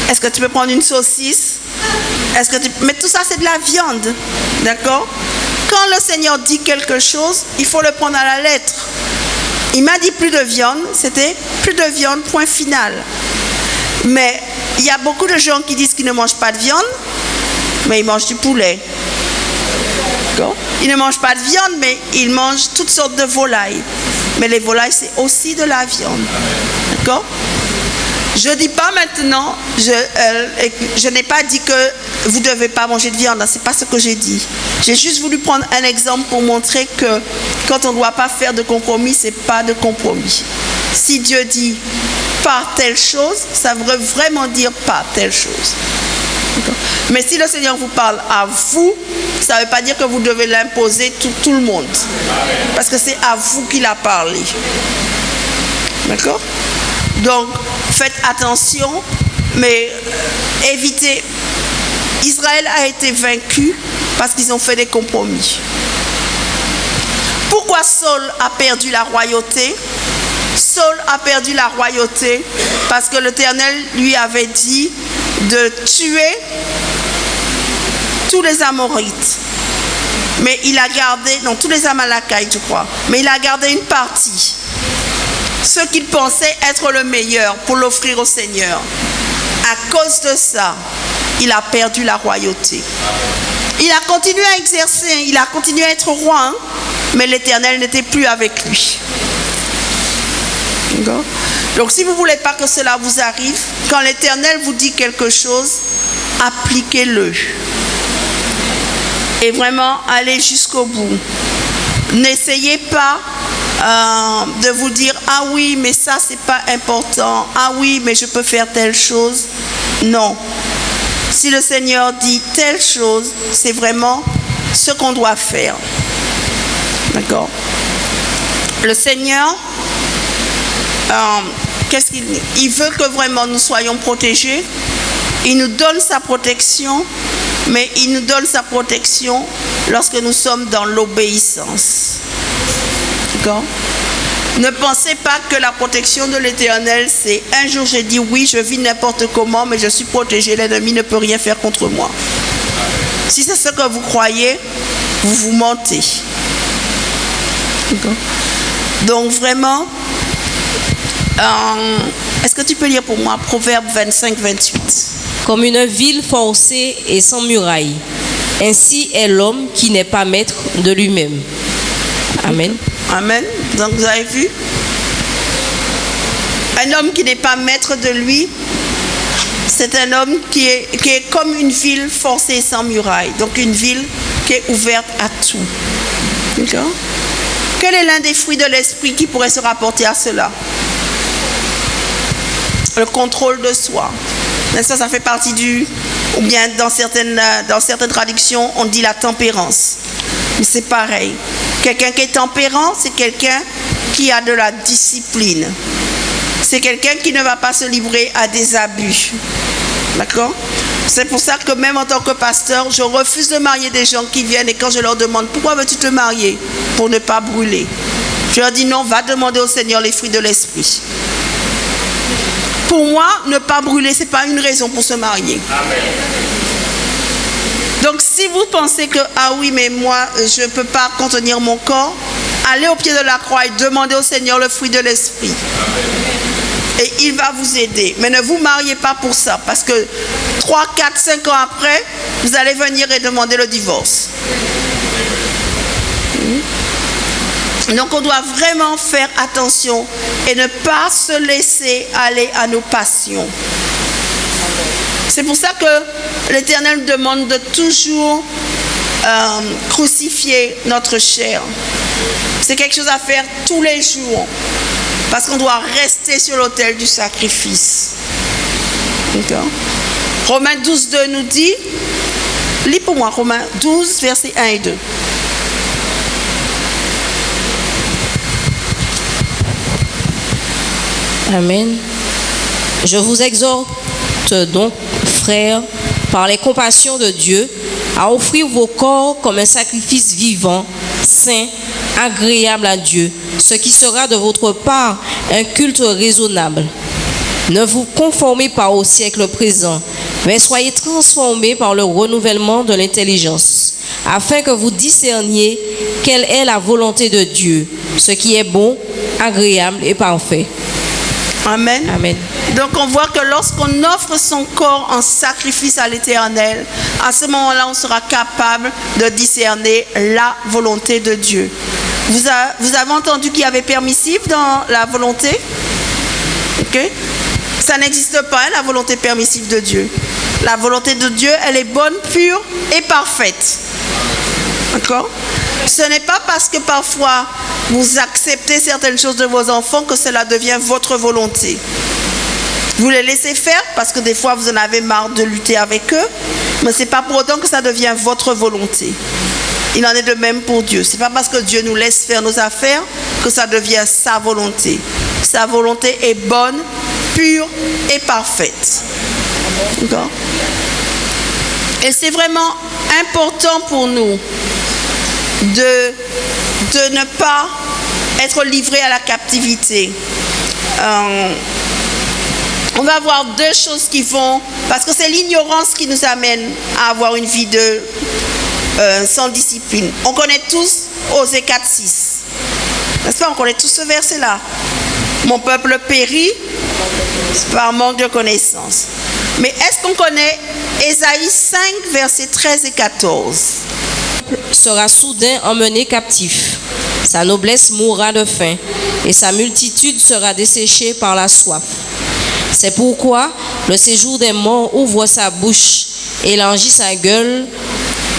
Est-ce que tu peux prendre une saucisse? Mais tout ça, c'est de la viande. D'accord? Quand le Seigneur dit quelque chose, il faut le prendre à la lettre. Il m'a dit plus de viande, c'était plus de viande, point final. Mais il y a beaucoup de gens qui disent qu'ils ne mangent pas de viande, mais ils mangent du poulet. D'accord? Ils ne mangent pas de viande, mais ils mangent toutes sortes de volailles. Mais les volailles, c'est aussi de la viande. D'accord? Je ne dis pas maintenant, je n'ai pas dit que vous ne devez pas manger de viande, ce n'est pas ce que j'ai dit. J'ai juste voulu prendre un exemple pour montrer que quand on ne doit pas faire de compromis, ce n'est pas de compromis. Si Dieu dit pas telle chose, ça veut vraiment dire pas telle chose. Mais si le Seigneur vous parle à vous, ça ne veut pas dire que vous devez l'imposer tout le monde. Parce que c'est à vous qu'il a parlé. D'accord? Donc, faites attention, mais évitez. Israël a été vaincu parce qu'ils ont fait des compromis. Pourquoi Saul a perdu la royauté? Saul a perdu la royauté parce que l'Éternel lui avait dit de tuer tous les Amorites. Mais il a gardé, non, tous les Amalekites, je crois, mais il a gardé une partie. Ce qu'il pensait être le meilleur pour l'offrir au Seigneur. À cause de ça, il a perdu la royauté. Il a continué à exercer, il a continué à être roi, hein, mais l'Éternel n'était plus avec lui. Donc si vous ne voulez pas que cela vous arrive, quand l'Éternel vous dit quelque chose, appliquez-le. Et vraiment, allez jusqu'au bout. N'essayez pas de vous dire « Ah oui, mais ça, c'est pas important. Ah oui, mais je peux faire telle chose. » Non. Si le Seigneur dit telle chose, c'est vraiment ce qu'on doit faire. D'accord? Le Seigneur, qu'est-ce qu'il dit? Il veut que vraiment nous soyons protégés. Il nous donne sa protection, mais il nous donne sa protection lorsque nous sommes dans l'obéissance. D'accord? Ne pensez pas que la protection de l'Éternel, c'est un jour j'ai dit oui, je vis n'importe comment, mais je suis protégé, l'ennemi ne peut rien faire contre moi. Si c'est ce que vous croyez, vous vous mentez. D'accord? Donc vraiment, est-ce que tu peux lire pour moi Proverbe 25-28? Comme une ville forcée et sans muraille, ainsi est l'homme qui n'est pas maître de lui-même. Amen. Amen. Donc vous avez vu? Un homme qui n'est pas maître de lui, c'est un homme qui est comme une ville forcée et sans muraille. Donc une ville qui est ouverte à tout. D'accord? Quel est l'un des fruits de l'esprit qui pourrait se rapporter à cela? Le contrôle de soi. Ça fait partie ou bien dans certaines traductions, on dit la tempérance. Mais c'est pareil. Quelqu'un qui est tempérant, c'est quelqu'un qui a de la discipline. C'est quelqu'un qui ne va pas se livrer à des abus. D'accord? C'est pour ça que même en tant que pasteur, je refuse de marier des gens qui viennent et quand je leur demande pourquoi veux-tu te marier? Pour ne pas brûler. Je leur dis non, va demander au Seigneur les fruits de l'esprit. Pour moi, ne pas brûler, ce n'est pas une raison pour se marier. Amen. Donc si vous pensez que, ah oui, mais moi, je ne peux pas contenir mon corps, allez au pied de la croix et demandez au Seigneur le fruit de l'esprit. Et il va vous aider. Mais ne vous mariez pas pour ça, parce que 3, 4, 5 ans après, vous allez venir et demander le divorce. Donc on doit vraiment faire attention et ne pas se laisser aller à nos passions. C'est pour ça que l'Éternel demande de toujours crucifier notre chair. C'est quelque chose à faire tous les jours. Parce qu'on doit rester sur l'autel du sacrifice. D'accord? Romains 12, 2 nous dit, lis pour moi Romains 12, versets 1 et 2. Amen. Je vous exhorte donc, frères, par les compassions de Dieu, à offrir vos corps comme un sacrifice vivant, saint, agréable à Dieu, ce qui sera de votre part un culte raisonnable. Ne vous conformez pas au siècle présent, mais soyez transformés par le renouvellement de l'intelligence, afin que vous discerniez quelle est la volonté de Dieu, ce qui est bon, agréable et parfait. Amen. Amen. Donc on voit que lorsqu'on offre son corps en sacrifice à l'Éternel, à ce moment-là, on sera capable de discerner la volonté de Dieu. Vous avez entendu qu'il y avait permissif dans la volonté? Ok? Ça n'existe pas, la volonté permissive de Dieu. La volonté de Dieu, elle est bonne, pure et parfaite. D'accord? Ce n'est pas parce que parfois vous acceptez certaines choses de vos enfants que cela devient votre volonté. Vous les laissez faire parce que des fois vous en avez marre de lutter avec eux, mais ce n'est pas pour autant que ça devient votre volonté. Il en est de même pour Dieu. Ce n'est pas parce que Dieu nous laisse faire nos affaires que ça devient sa volonté. Sa volonté est bonne, pure et parfaite. D'accord? Et c'est vraiment important pour nous de ne pas être livré à la captivité. On va voir deux choses qui vont, parce que c'est l'ignorance qui nous amène à avoir une vie sans discipline. On connaît tous Osée 4:6. N'est-ce pas? On connaît tous ce verset-là. Mon peuple périt par manque de connaissance. Mais est-ce qu'on connaît Ésaïe 5, versets 13 et 14? Sera soudain emmené captif. Sa noblesse mourra de faim, et sa multitude sera desséchée par la soif. C'est pourquoi le séjour des morts ouvre sa bouche, et élargit sa gueule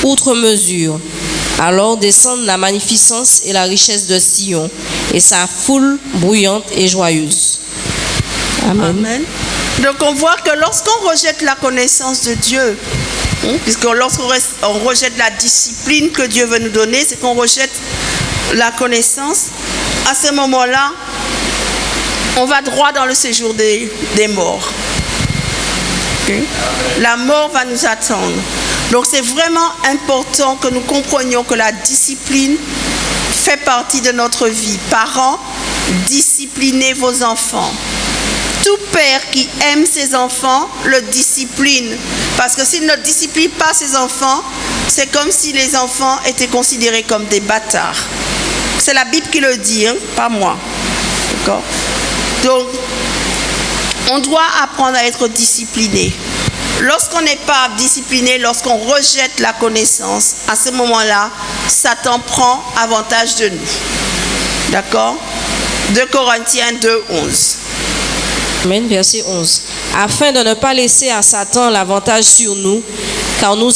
outre mesure. Alors descendent la magnificence et la richesse de Sion, et sa foule bruyante et joyeuse. Amen. Amen. Donc on voit que lorsqu'on rejette la connaissance de Dieu, puisque lorsqu'on rejette la discipline que Dieu veut nous donner, c'est qu'on rejette la connaissance. À ce moment-là, on va droit dans le séjour des morts. Okay? La mort va nous attendre. Donc c'est vraiment important que nous comprenions que la discipline fait partie de notre vie. Parents, disciplinez vos enfants. Tout père qui aime ses enfants le discipline. Parce que s'il ne discipline pas ses enfants, c'est comme si les enfants étaient considérés comme des bâtards. C'est la Bible qui le dit, hein, pas moi. D'accord? Donc, on doit apprendre à être discipliné. Lorsqu'on n'est pas discipliné, lorsqu'on rejette la connaissance, à ce moment-là, Satan prend avantage de nous. D'accord? 2 Corinthiens 2, 11. Amen, verset 11. Afin de ne pas laisser à Satan l'avantage sur nous, car nous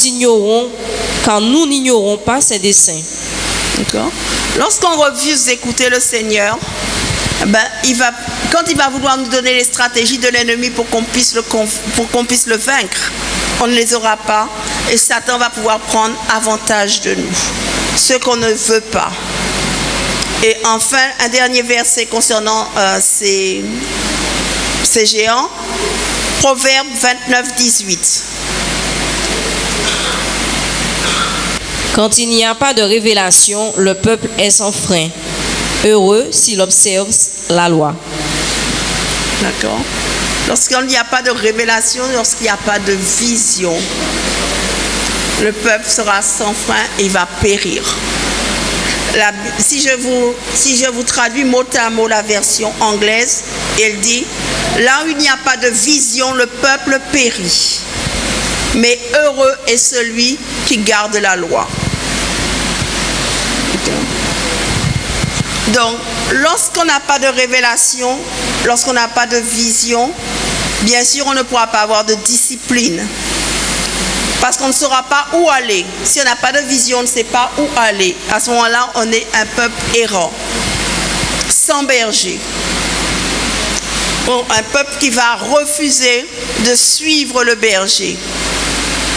n'ignorons pas ses desseins. D'accord? Lorsqu'on refuse d'écouter le Seigneur, quand il va vouloir nous donner les stratégies de l'ennemi pour qu'on puisse le vaincre, on ne les aura pas et Satan va pouvoir prendre avantage de nous, ce qu'on ne veut pas. Et enfin, un dernier verset concernant ces géants, Proverbe 29, 18. Quand il n'y a pas de révélation, le peuple est sans frein. Heureux s'il observe la loi. D'accord. Lorsqu'il n'y a pas de révélation, lorsqu'il n'y a pas de vision, le peuple sera sans frein et il va périr. Si je vous traduis mot à mot la version anglaise, elle dit, là où il n'y a pas de vision, le peuple périt. Mais heureux est celui qui garde la loi. Donc, lorsqu'on n'a pas de révélation, lorsqu'on n'a pas de vision, bien sûr, on ne pourra pas avoir de discipline. Parce qu'on ne saura pas où aller. Si on n'a pas de vision, on ne sait pas où aller. À ce moment-là, on est un peuple errant, sans berger. Un peuple qui va refuser de suivre le berger.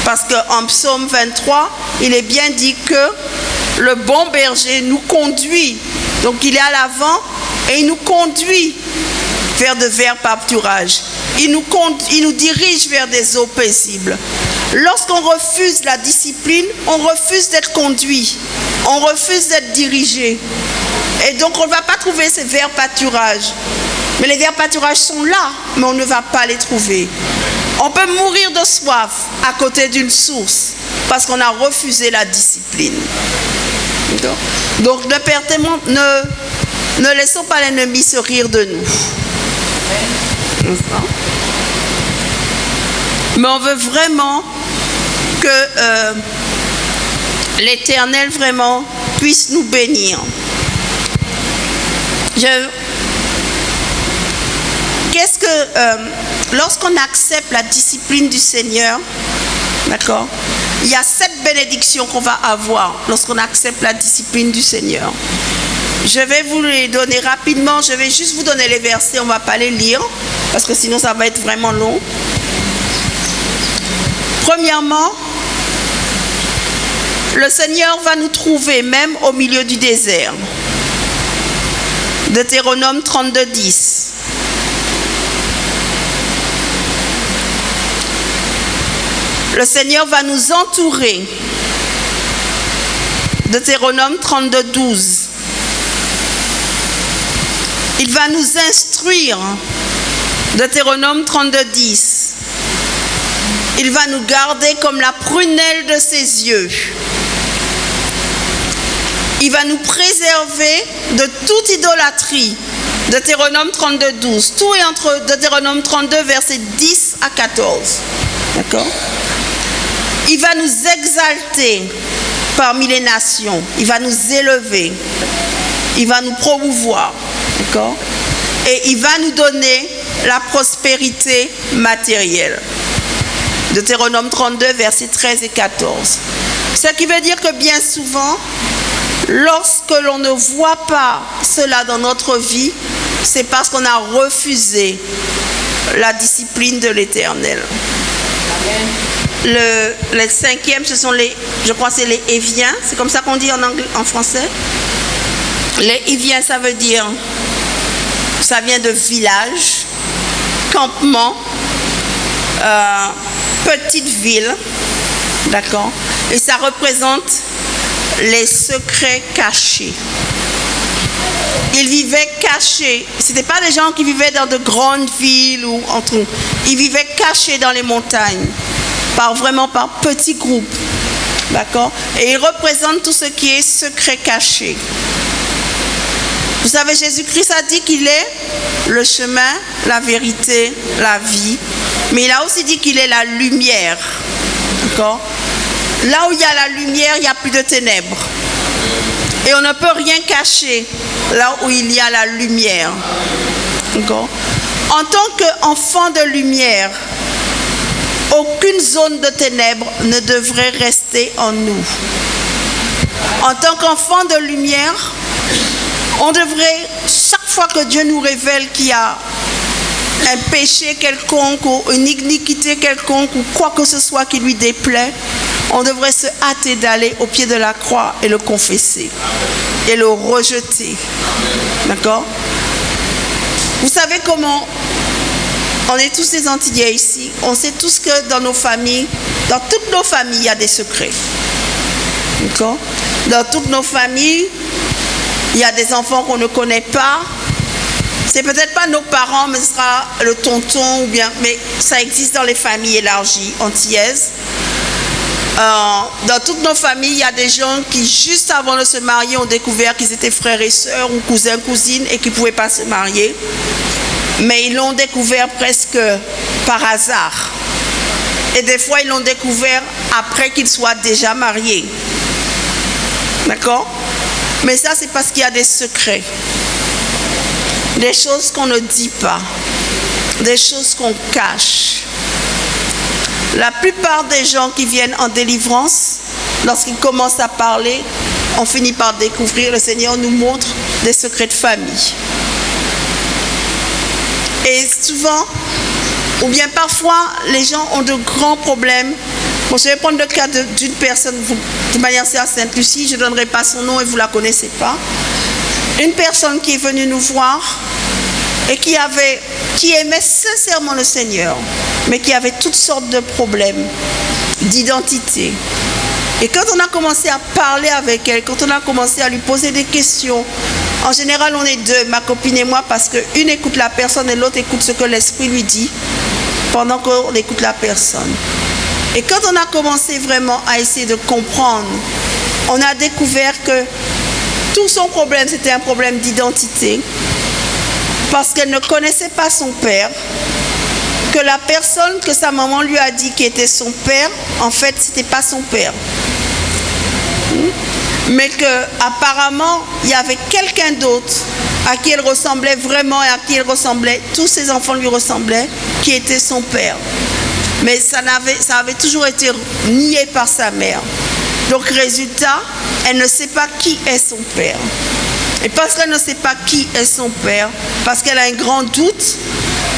Parce qu'en Psaume 23, il est bien dit que le bon berger nous conduit. Donc il est à l'avant et il nous conduit vers de verts pâturages. Il nous dirige vers des eaux paisibles. Lorsqu'on refuse la discipline, on refuse d'être conduit. On refuse d'être dirigé. Et donc on ne va pas trouver ces verts pâturages. Mais les verts pâturages sont là, mais on ne va pas les trouver. On peut mourir de soif à côté d'une source parce qu'on a refusé la discipline. Donc ne laissons pas l'ennemi se rire de nous. Mais on veut vraiment que l'Éternel vraiment puisse nous bénir. Lorsqu'on accepte la discipline du Seigneur, d'accord, il y a 7 bénédictions qu'on va avoir lorsqu'on accepte la discipline du Seigneur. Je vais vous les donner rapidement, je vais juste vous donner les versets, on ne va pas les lire, parce que sinon ça va être vraiment long. Premièrement, le Seigneur va nous trouver même au milieu du désert. Deutéronome 32, 10. Le Seigneur va nous entourer. Deutéronome 32, 12. Il va nous instruire. Deutéronome 32, 10. Il va nous garder comme la prunelle de ses yeux. Il va nous préserver de toute idolâtrie. Deutéronome 32, 12. Tout est entre Deutéronome 32, versets 10 à 14. D'accord ? Il va nous exalter parmi les nations. Il va nous élever. Il va nous promouvoir. D'accord ? Et il va nous donner la prospérité matérielle. Deutéronome 32, versets 13 et 14. Ce qui veut dire que bien souvent, lorsque l'on ne voit pas cela dans notre vie, c'est parce qu'on a refusé la discipline de l'Éternel. Le cinquième, ce sont je crois que c'est les Éviens, c'est comme ça qu'on dit en français. Les Éviens, ça veut dire, ça vient de village, campement, petite ville, d'accord, et ça représente les secrets cachés. Ils vivaient cachés. Ce n'étaient pas des gens qui vivaient dans de grandes villes ou entre eux. Ils vivaient cachés dans les montagnes, vraiment par petits groupes, d'accord. Et ils représentent tout ce qui est secret caché. Vous savez, Jésus-Christ a dit qu'il est le chemin, la vérité, la vie. Mais il a aussi dit qu'il est la lumière. D'accord ? Là où il y a la lumière, il n'y a plus de ténèbres. Et on ne peut rien cacher là où il y a la lumière. D'accord ? En tant qu'enfant de lumière, aucune zone de ténèbres ne devrait rester en nous. En tant qu'enfant de lumière, on devrait, chaque fois que Dieu nous révèle qu'il y a un péché quelconque ou une iniquité quelconque ou quoi que ce soit qui lui déplaît, on devrait se hâter d'aller au pied de la croix et le confesser et le rejeter. D'accord ? Vous savez comment on est tous des Antillais ici. On sait tous que dans nos familles, dans toutes nos familles, il y a des secrets. D'accord? Dans toutes nos familles, il y a des enfants qu'on ne connaît pas. C'est peut-être pas nos parents, mais ce sera le tonton, ou bien, mais ça existe dans les familles élargies, antillaises. Dans toutes nos familles, il y a des gens qui, juste avant de se marier, ont découvert qu'ils étaient frères et sœurs, ou cousins, cousines, et qu'ils ne pouvaient pas se marier. Mais ils l'ont découvert presque par hasard. Et des fois, ils l'ont découvert après qu'ils soient déjà mariés. D'accord? Mais ça, c'est parce qu'il y a des secrets. Des choses qu'on ne dit pas. Des choses qu'on cache. La plupart des gens qui viennent en délivrance, lorsqu'ils commencent à parler, on finit par découvrir, le Seigneur nous montre des secrets de famille. Et souvent, ou bien parfois, les gens ont de grands problèmes. Bon, je vais prendre le cas d'une personne, de manière à Sainte-Lucie, je ne donnerai pas son nom et vous ne la connaissez pas. Une personne qui est venue nous voir et qui aimait sincèrement le Seigneur, mais qui avait toutes sortes de problèmes d'identité. Et quand on a commencé à parler avec elle, quand on a commencé à lui poser des questions, en général on est deux, ma copine et moi, parce qu'une écoute la personne et l'autre écoute ce que l'Esprit lui dit, pendant qu'on écoute la personne. Et quand on a commencé vraiment à essayer de comprendre, on a découvert que tout son problème, c'était un problème d'identité, parce qu'elle ne connaissait pas son père, que la personne que sa maman lui a dit qui était son père, en fait, ce n'était pas son père. Mais qu'apparemment, il y avait quelqu'un d'autre à qui elle ressemblait vraiment et à qui elle ressemblait, tous ses enfants lui ressemblaient, qui était son père. Mais ça avait toujours été nié par sa mère. Donc, résultat, elle ne sait pas qui est son père. Et parce qu'elle ne sait pas qui est son père, parce qu'elle a un grand doute,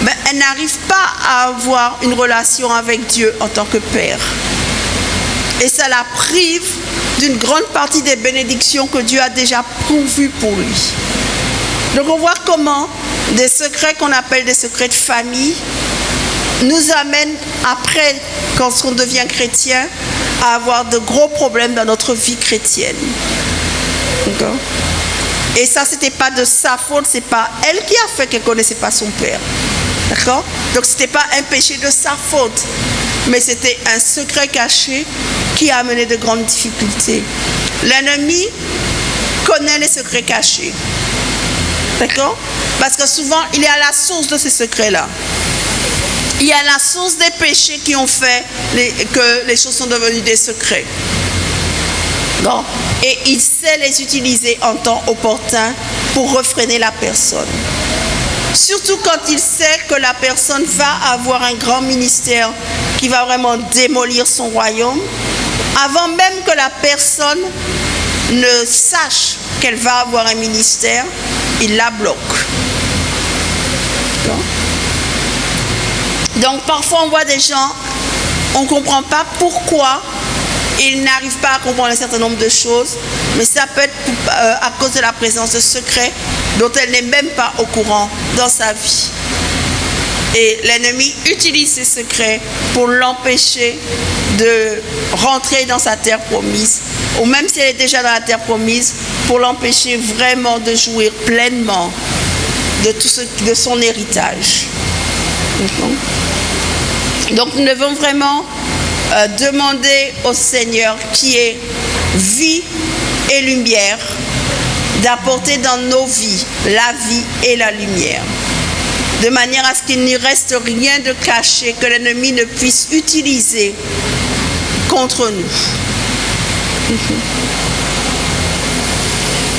mais elle n'arrive pas à avoir une relation avec Dieu en tant que père. Et ça la prive d'une grande partie des bénédictions que Dieu a déjà pourvues pour lui. Donc on voit comment des secrets qu'on appelle des secrets de famille nous amènent après, quand on devient chrétien, à avoir de gros problèmes dans notre vie chrétienne. D'accord? Et ça, ce n'était pas de sa faute, ce n'est pas elle qui a fait qu'elle ne connaissait pas son père. D'accord? Donc, ce n'était pas un péché de sa faute, mais c'était un secret caché qui a amené de grandes difficultés. L'ennemi connaît les secrets cachés. D'accord? Parce que souvent, il est à la source de ces secrets-là. Il est à la source des péchés qui ont fait que les choses sont devenues des secrets. Non? Et il sait les utiliser en temps opportun pour refréner la personne. Surtout quand il sait que la personne va avoir un grand ministère qui va vraiment démolir son royaume, avant même que la personne ne sache qu'elle va avoir un ministère, il la bloque. Donc parfois on voit des gens, on ne comprend pas pourquoi ils n'arrivent pas à comprendre un certain nombre de choses, mais ça peut être à cause de la présence de secrets dont elle n'est même pas au courant dans sa vie. Et l'ennemi utilise ces secrets pour l'empêcher de rentrer dans sa terre promise, ou même si elle est déjà dans la terre promise, pour l'empêcher vraiment de jouir pleinement de son héritage. Donc nous devons vraiment demander au Seigneur, qui est vie et lumière, d'apporter dans nos vies la vie et la lumière, de manière à ce qu'il n'y reste rien de caché que l'ennemi ne puisse utiliser contre nous.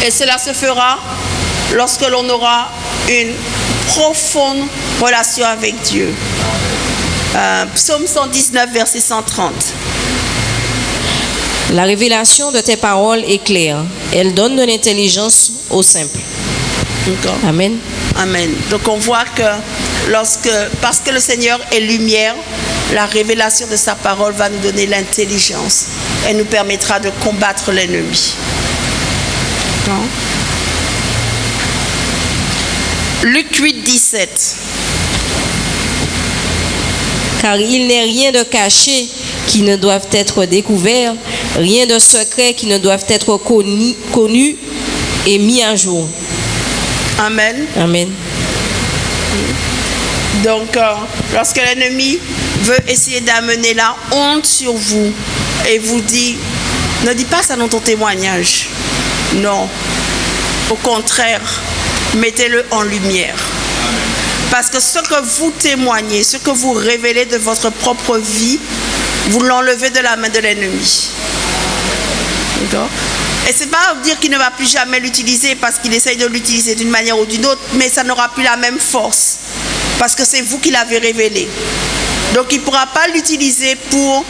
Et cela se fera lorsque l'on aura une profonde relation avec Dieu. Psaume 119, verset 130. La révélation de tes paroles est claire. Elle donne de l'intelligence aux simples. Amen. Amen. Donc on voit que parce que le Seigneur est lumière, la révélation de sa parole va nous donner l'intelligence et nous permettra de combattre l'ennemi. Luc 8, 17. Car il n'est rien de caché qui ne doivent être découverts, rien de secret qui ne doivent être connu et mis à jour. Amen. Amen. Donc, lorsque l'ennemi veut essayer d'amener la honte sur vous et vous dit, ne dis pas ça dans ton témoignage. Non. Au contraire, mettez-le en lumière. Parce que ce que vous témoignez, ce que vous révélez de votre propre vie, vous l'enlevez de la main de l'ennemi. D'accord ? Et ce n'est pas dire qu'il ne va plus jamais l'utiliser parce qu'il essaye de l'utiliser d'une manière ou d'une autre, mais ça n'aura plus la même force. Parce que c'est vous qui l'avez révélé. Donc il ne pourra pas l'utiliser pour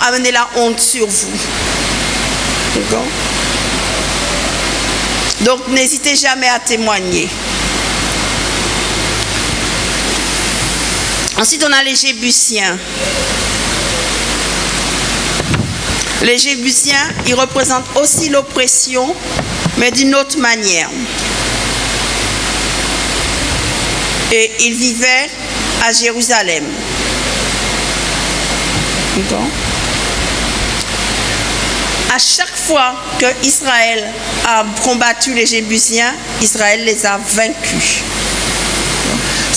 amener la honte sur vous. D'accord ? Donc n'hésitez jamais à témoigner. Ensuite, on a les Jébusiens. Les Jébusiens, ils représentent aussi l'oppression, mais d'une autre manière. Et ils vivaient à Jérusalem. D'accord ? À chaque fois que Israël a combattu les Jébusiens, Israël les a vaincus.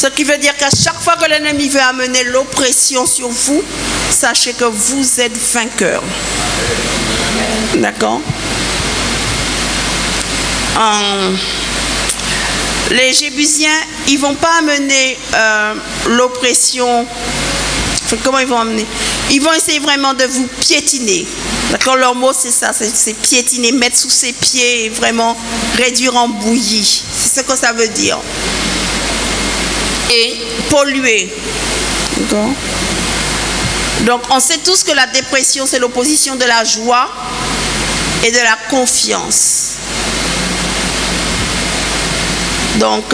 Ce qui veut dire qu'à chaque fois que l'ennemi veut amener l'oppression sur vous, sachez que vous êtes vainqueurs. D'accord ? Les Jébusiens, ils ne vont pas amener l'oppression. Comment ils vont amener ? Ils vont essayer vraiment de vous piétiner. D'accord ? Leur mot, c'est ça, c'est piétiner, mettre sous ses pieds et vraiment réduire en bouillie. C'est ce que ça veut dire. Et polluer. D'accord ? Donc, on sait tous que la dépression, c'est l'opposition de la joie et de la confiance. Donc,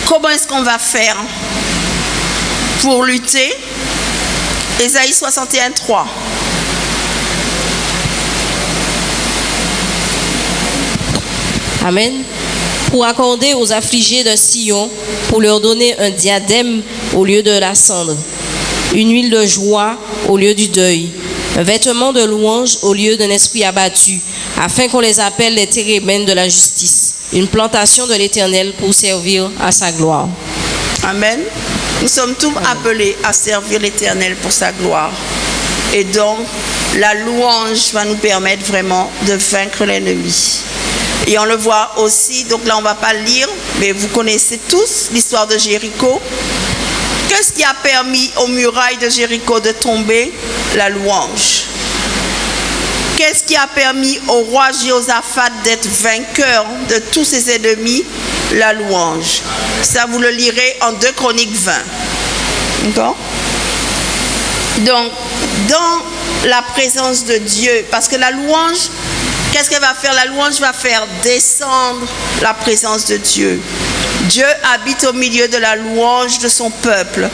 comment est-ce qu'on va faire pour lutter ? Ésaïe 61:3. Amen. Pour accorder aux affligés de Sion, pour leur donner un diadème au lieu de la cendre, une huile de joie au lieu du deuil, un vêtement de louange au lieu d'un esprit abattu, afin qu'on les appelle les térébènes de la justice, une plantation de l'Éternel pour servir à sa gloire. Amen. Nous sommes tous appelés à servir l'Éternel pour sa gloire. Et donc, la louange va nous permettre vraiment de vaincre l'ennemi. Et on le voit aussi, donc là on ne va pas le lire, mais vous connaissez tous l'histoire de Jéricho. Qu'est-ce qui a permis aux murailles de Jéricho de tomber ? La louange. Qu'est-ce qui a permis au roi Jéhoshaphat d'être vainqueur de tous ses ennemis ? La louange. Ça, vous le lirez en 2 Chroniques 20. D'accord ? Donc, dans la présence de Dieu, parce que la louange, qu'est-ce qu'elle va faire ? La louange va faire descendre la présence de Dieu. Dieu habite au milieu de la louange de son peuple.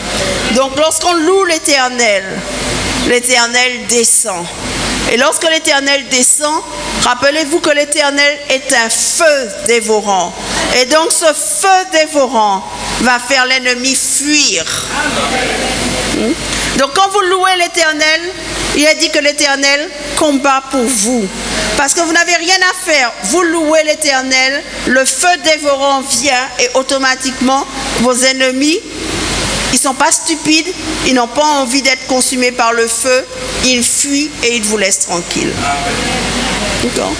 Donc, lorsqu'on loue l'Éternel, l'Éternel descend. Et lorsque l'Éternel descend, rappelez-vous que l'Éternel est un feu dévorant. Et donc ce feu dévorant va faire l'ennemi fuir. Donc quand vous louez l'Éternel, il est dit que l'Éternel combat pour vous. Parce que vous n'avez rien à faire. Vous louez l'Éternel, le feu dévorant vient et automatiquement vos ennemis, ils ne sont pas stupides, ils n'ont pas envie d'être consumés par le feu, ils fuient et ils vous laissent tranquille. D'accord ?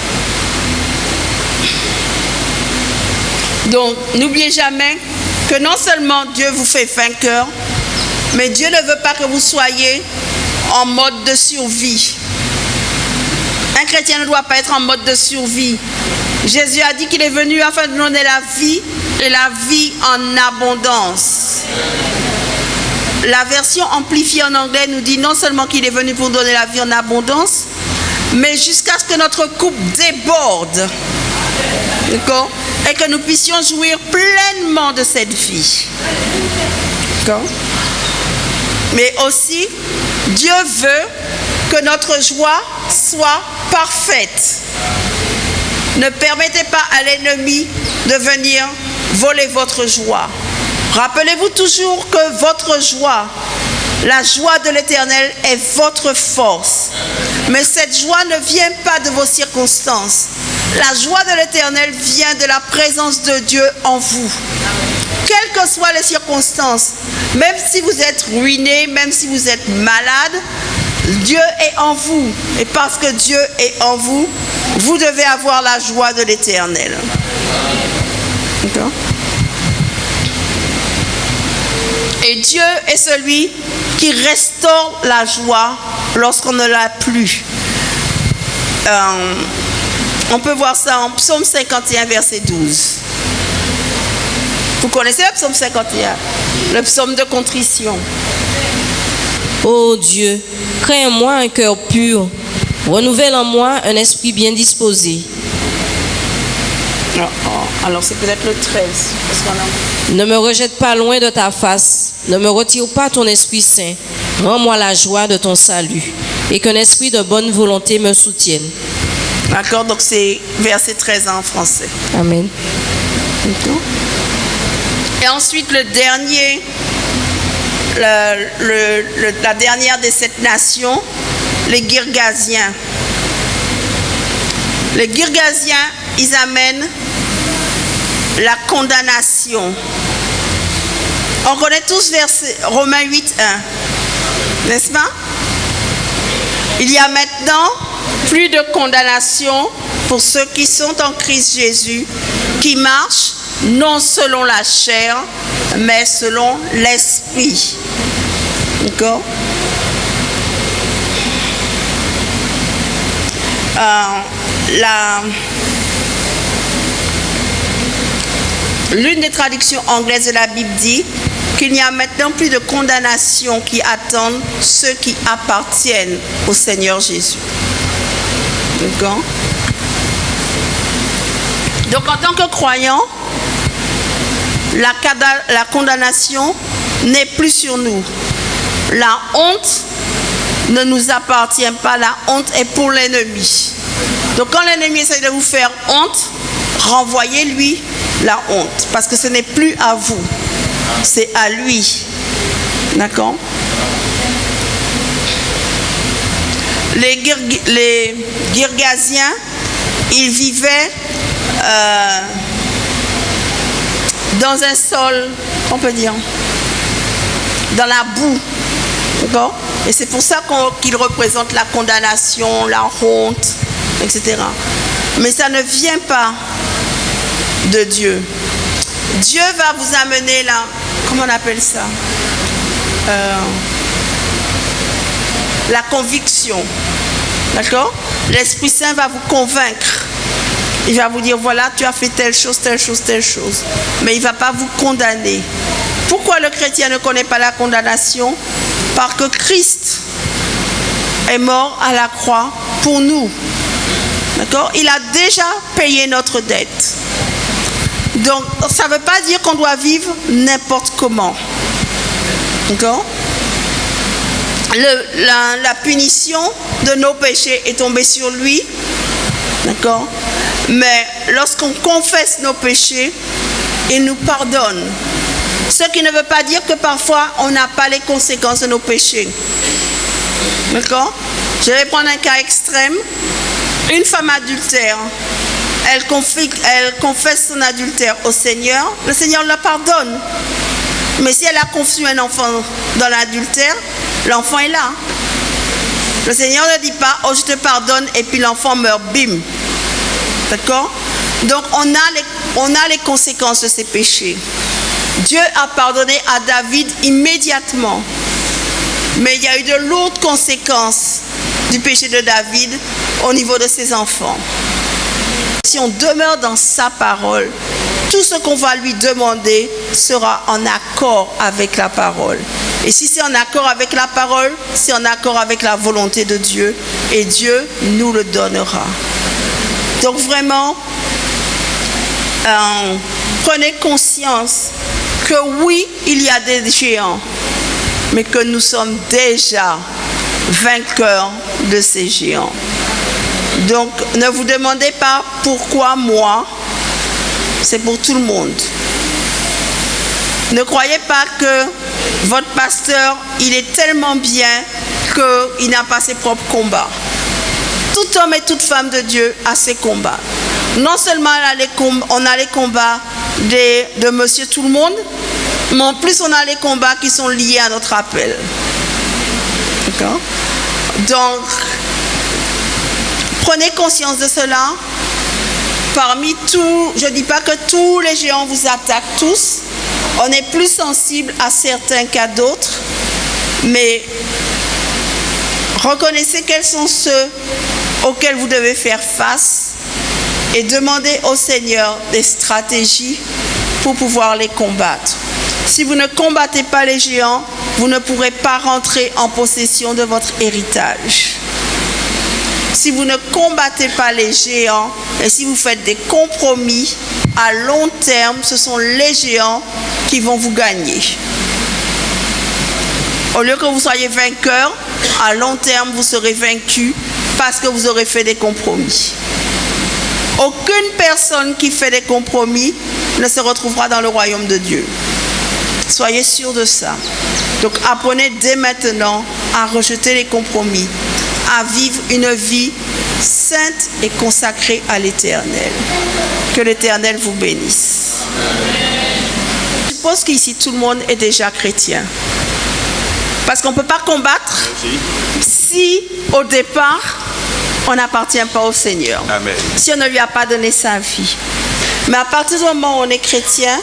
Donc, n'oubliez jamais que non seulement Dieu vous fait vainqueur, mais Dieu ne veut pas que vous soyez en mode de survie. Un chrétien ne doit pas être en mode de survie. Jésus a dit qu'il est venu afin de donner la vie et la vie en abondance. La version amplifiée en anglais nous dit non seulement qu'il est venu pour donner la vie en abondance, mais jusqu'à ce que notre coupe déborde. D'accord ? Et que nous puissions jouir pleinement de cette vie. D'accord ? Mais aussi, Dieu veut que notre joie soit parfaite. Ne permettez pas à l'ennemi de venir voler votre joie. Rappelez-vous toujours que votre joie, la joie de l'Éternel est votre force. Mais cette joie ne vient pas de vos circonstances. La joie de l'Éternel vient de la présence de Dieu en vous. Quelles que soient les circonstances, même si vous êtes ruiné, même si vous êtes malade, Dieu est en vous. Et parce que Dieu est en vous, vous devez avoir la joie de l'Éternel. D'accord? Et Dieu est celui qui restaure la joie lorsqu'on ne l'a plus. On peut voir ça en Psaume 51, verset 12. Vous connaissez le Psaume 51, le psaume de contrition. Ô Dieu, crée en moi un cœur pur, renouvelle en moi un esprit bien disposé. Alors c'est peut-être le 13. Parce qu'on a... Ne me rejette pas loin de ta face, ne me retire pas ton Esprit Saint. Rends-moi la joie de ton salut et qu'un esprit de bonne volonté me soutienne. D'accord, donc c'est verset 13 en français. Amen. Et ensuite le dernier, la dernière des 7 nations, les Girgasiens. Les Girgasiens, ils amènent la condamnation. On connaît tous verset Romains 8, 1, n'est-ce pas? Il y a maintenant plus de condamnation pour ceux qui sont en Christ Jésus, qui marchent non selon la chair, mais selon l'esprit. D'accord? L'une des traductions anglaises de la Bible dit qu'il n'y a maintenant plus de condamnation qui attendent ceux qui appartiennent au Seigneur Jésus. D'accord? Donc en tant que croyant, la condamnation n'est plus sur nous. La honte ne nous appartient pas, la honte est pour l'ennemi. Donc quand l'ennemi essaie de vous faire honte, renvoyez-lui la honte, parce que ce n'est plus à vous, c'est à lui. D'accord? Les Girgasiens, ils vivaient dans un sol, on peut dire, dans la boue. D'accord? Et c'est pour ça qu'ils représentent la condamnation, la honte, etc. Mais ça ne vient pas de Dieu. Dieu va vous amener là, comment on appelle ça? La conviction. D'accord? L'Esprit Saint va vous convaincre. Il va vous dire, voilà, tu as fait telle chose, telle chose, telle chose. Mais il ne va pas vous condamner. Pourquoi le chrétien ne connaît pas la condamnation? Parce que Christ est mort à la croix pour nous. D'accord? Il a déjà payé notre dette. Donc, ça ne veut pas dire qu'on doit vivre n'importe comment. D'accord? La punition de nos péchés est tombée sur lui. D'accord? Mais lorsqu'on confesse nos péchés, il nous pardonne. Ce qui ne veut pas dire que parfois on n'a pas les conséquences de nos péchés. D'accord? Je vais prendre un cas extrême. Une femme adultère, elle confesse son adultère au Seigneur, le Seigneur la pardonne. Mais si elle a conçu un enfant dans l'adultère, l'enfant est là. Le Seigneur ne dit pas, oh je te pardonne, et puis l'enfant meurt, bim. D'accord? Donc on a les conséquences de ses péchés. Dieu a pardonné à David immédiatement. Mais il y a eu de lourdes conséquences du péché de David au niveau de ses enfants. Si on demeure dans sa parole, tout ce qu'on va lui demander sera en accord avec la parole. Et si c'est en accord avec la parole, c'est en accord avec la volonté de Dieu. Et Dieu nous le donnera. Donc vraiment, prenez conscience que oui, il y a des géants, mais que nous sommes déjà vainqueurs de ces géants. Donc, ne vous demandez pas pourquoi moi, c'est pour tout le monde. Ne croyez pas que votre pasteur, il est tellement bien qu'il n'a pas ses propres combats. Tout homme et toute femme de Dieu a ses combats. Non seulement on a les combats de Monsieur Tout-le-Monde, mais en plus on a les combats qui sont liés à notre appel. D'accord? Donc, prenez conscience de cela. Parmi tout, je ne dis pas que tous les géants vous attaquent tous. On est plus sensible à certains qu'à d'autres. Mais reconnaissez quels sont ceux auxquels vous devez faire face et demandez au Seigneur des stratégies pour pouvoir les combattre. Si vous ne combattez pas les géants, vous ne pourrez pas rentrer en possession de votre héritage. Si vous ne combattez pas les géants et si vous faites des compromis, à long terme, ce sont les géants qui vont vous gagner. Au lieu que vous soyez vainqueur, à long terme, vous serez vaincu parce que vous aurez fait des compromis. Aucune personne qui fait des compromis ne se retrouvera dans le royaume de Dieu. Soyez sûrs de ça. Donc apprenez dès maintenant à rejeter les compromis, à vivre une vie sainte et consacrée à l'Éternel. Que l'Éternel vous bénisse. Je suppose qu'ici tout le monde est déjà chrétien. Parce qu'on ne peut pas combattre si au départ on n'appartient pas au Seigneur. Amen. Si on ne lui a pas donné sa vie. Mais à partir du moment où on est chrétien,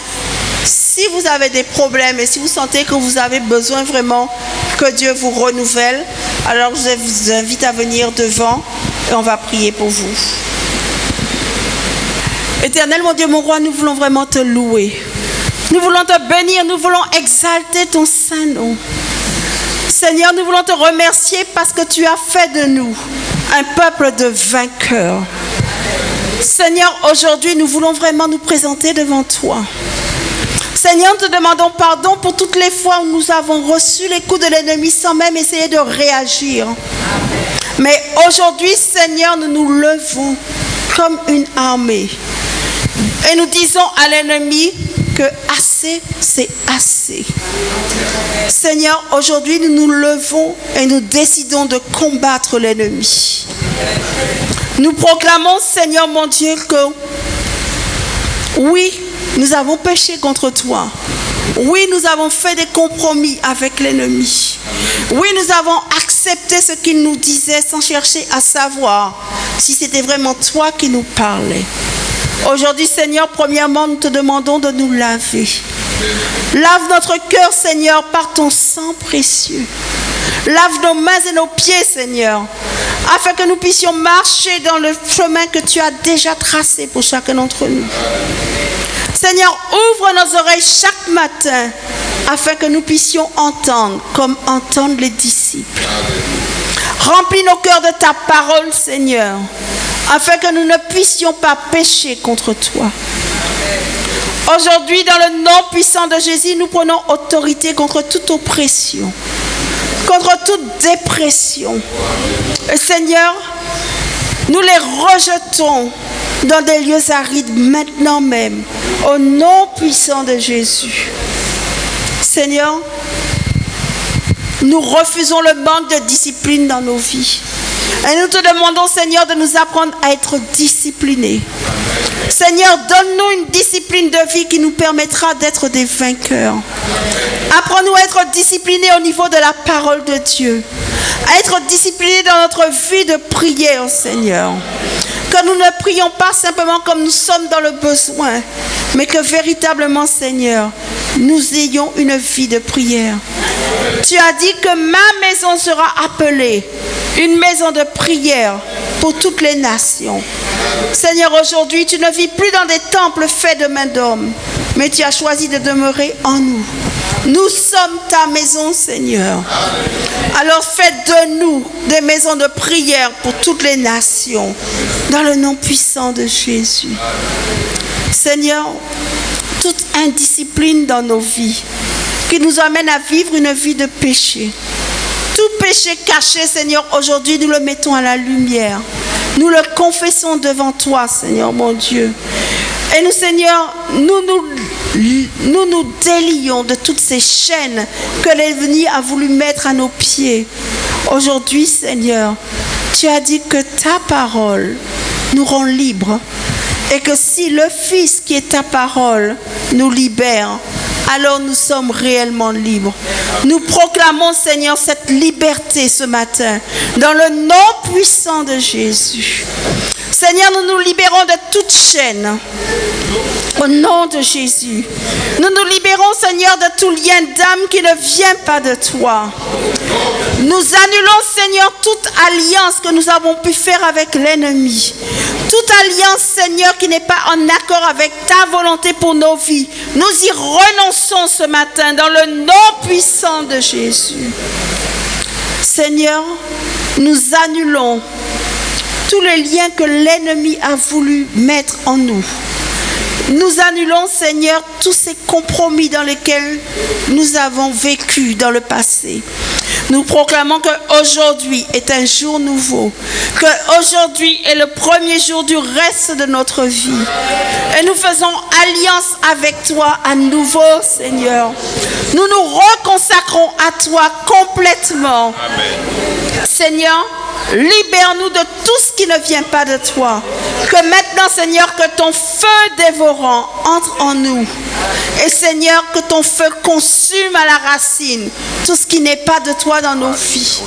si vous avez des problèmes et si vous sentez que vous avez besoin vraiment que Dieu vous renouvelle, alors je vous invite à venir devant et on va prier pour vous. Éternel, mon Dieu, mon roi, nous voulons vraiment te louer. Nous voulons te bénir, nous voulons exalter ton saint nom. Seigneur, nous voulons te remercier parce que tu as fait de nous un peuple de vainqueurs. Seigneur, aujourd'hui, nous voulons vraiment nous présenter devant toi. Seigneur, nous te demandons pardon pour toutes les fois où nous avons reçu les coups de l'ennemi sans même essayer de réagir. Mais aujourd'hui, Seigneur, nous nous levons comme une armée. Et nous disons à l'ennemi que assez, c'est assez. Seigneur, aujourd'hui, nous nous levons et nous décidons de combattre l'ennemi. Nous proclamons, Seigneur mon Dieu, que oui, nous avons péché contre toi. Oui, nous avons fait des compromis avec l'ennemi. Oui, nous avons accepté ce qu'il nous disait sans chercher à savoir si c'était vraiment toi qui nous parlais. Aujourd'hui, Seigneur, premièrement, nous te demandons de nous laver. Lave notre cœur, Seigneur, par ton sang précieux. Lave nos mains et nos pieds, Seigneur, afin que nous puissions marcher dans le chemin que tu as déjà tracé pour chacun d'entre nous. Seigneur, ouvre nos oreilles chaque matin afin que nous puissions entendre comme entendent les disciples. Remplis nos cœurs de ta parole, Seigneur, afin que nous ne puissions pas pécher contre toi. Aujourd'hui, dans le nom puissant de Jésus, nous prenons autorité contre toute oppression, contre toute dépression. Et Seigneur, nous les rejetons dans des lieux arides maintenant même, au nom puissant de Jésus. Seigneur, nous refusons le manque de discipline dans nos vies. Et nous te demandons, Seigneur, de nous apprendre à être disciplinés. Seigneur, donne-nous une discipline de vie qui nous permettra d'être des vainqueurs. Apprends-nous à être disciplinés au niveau de la parole de Dieu. À être disciplinés dans notre vie de prière, Seigneur. Que nous ne prions pas simplement comme nous sommes dans le besoin, mais que véritablement, Seigneur, nous ayons une vie de prière. Tu as dit que ma maison sera appelée une maison de prière pour toutes les nations. Seigneur, aujourd'hui, tu ne vis plus dans des temples faits de mains d'hommes, mais tu as choisi de demeurer en nous. Nous sommes ta maison, Seigneur. Alors fais de nous des maisons de prière pour toutes les nations, dans le nom puissant de Jésus. Seigneur, toute indiscipline dans nos vies qui nous amène à vivre une vie de péché. Tout péché caché, Seigneur, aujourd'hui, nous le mettons à la lumière. Nous le confessons devant toi, Seigneur, mon Dieu. Et nous, Seigneur, nous nous nous nous délions de toutes ces chaînes que l'ennemi a voulu mettre à nos pieds. Aujourd'hui, Seigneur, tu as dit que ta parole nous rend libres et que si le Fils qui est ta parole nous libère, alors nous sommes réellement libres. Nous proclamons, Seigneur, cette liberté ce matin dans le nom puissant de Jésus. Seigneur, nous nous libérons de toute chaîne. Au nom de Jésus. Nous nous libérons, Seigneur, de tout lien d'âme qui ne vient pas de toi. Nous annulons, Seigneur, toute alliance que nous avons pu faire avec l'ennemi. Toute alliance, Seigneur, qui n'est pas en accord avec ta volonté pour nos vies. Nous y renonçons ce matin dans le nom puissant de Jésus. Seigneur, nous annulons tous les liens que l'ennemi a voulu mettre en nous. Nous annulons, Seigneur, tous ces compromis dans lesquels nous avons vécu dans le passé. Nous proclamons qu'aujourd'hui est un jour nouveau, qu'aujourd'hui est le premier jour du reste de notre vie. Et nous faisons alliance avec toi à nouveau, Seigneur. Nous nous reconsacrons à toi complètement. Amen. Seigneur, libère-nous de tout ce qui ne vient pas de toi. Que maintenant, Seigneur, que ton feu dévorant entre en nous. Et Seigneur, que ton feu consume à la racine tout ce qui n'est pas de toi dans nos vies.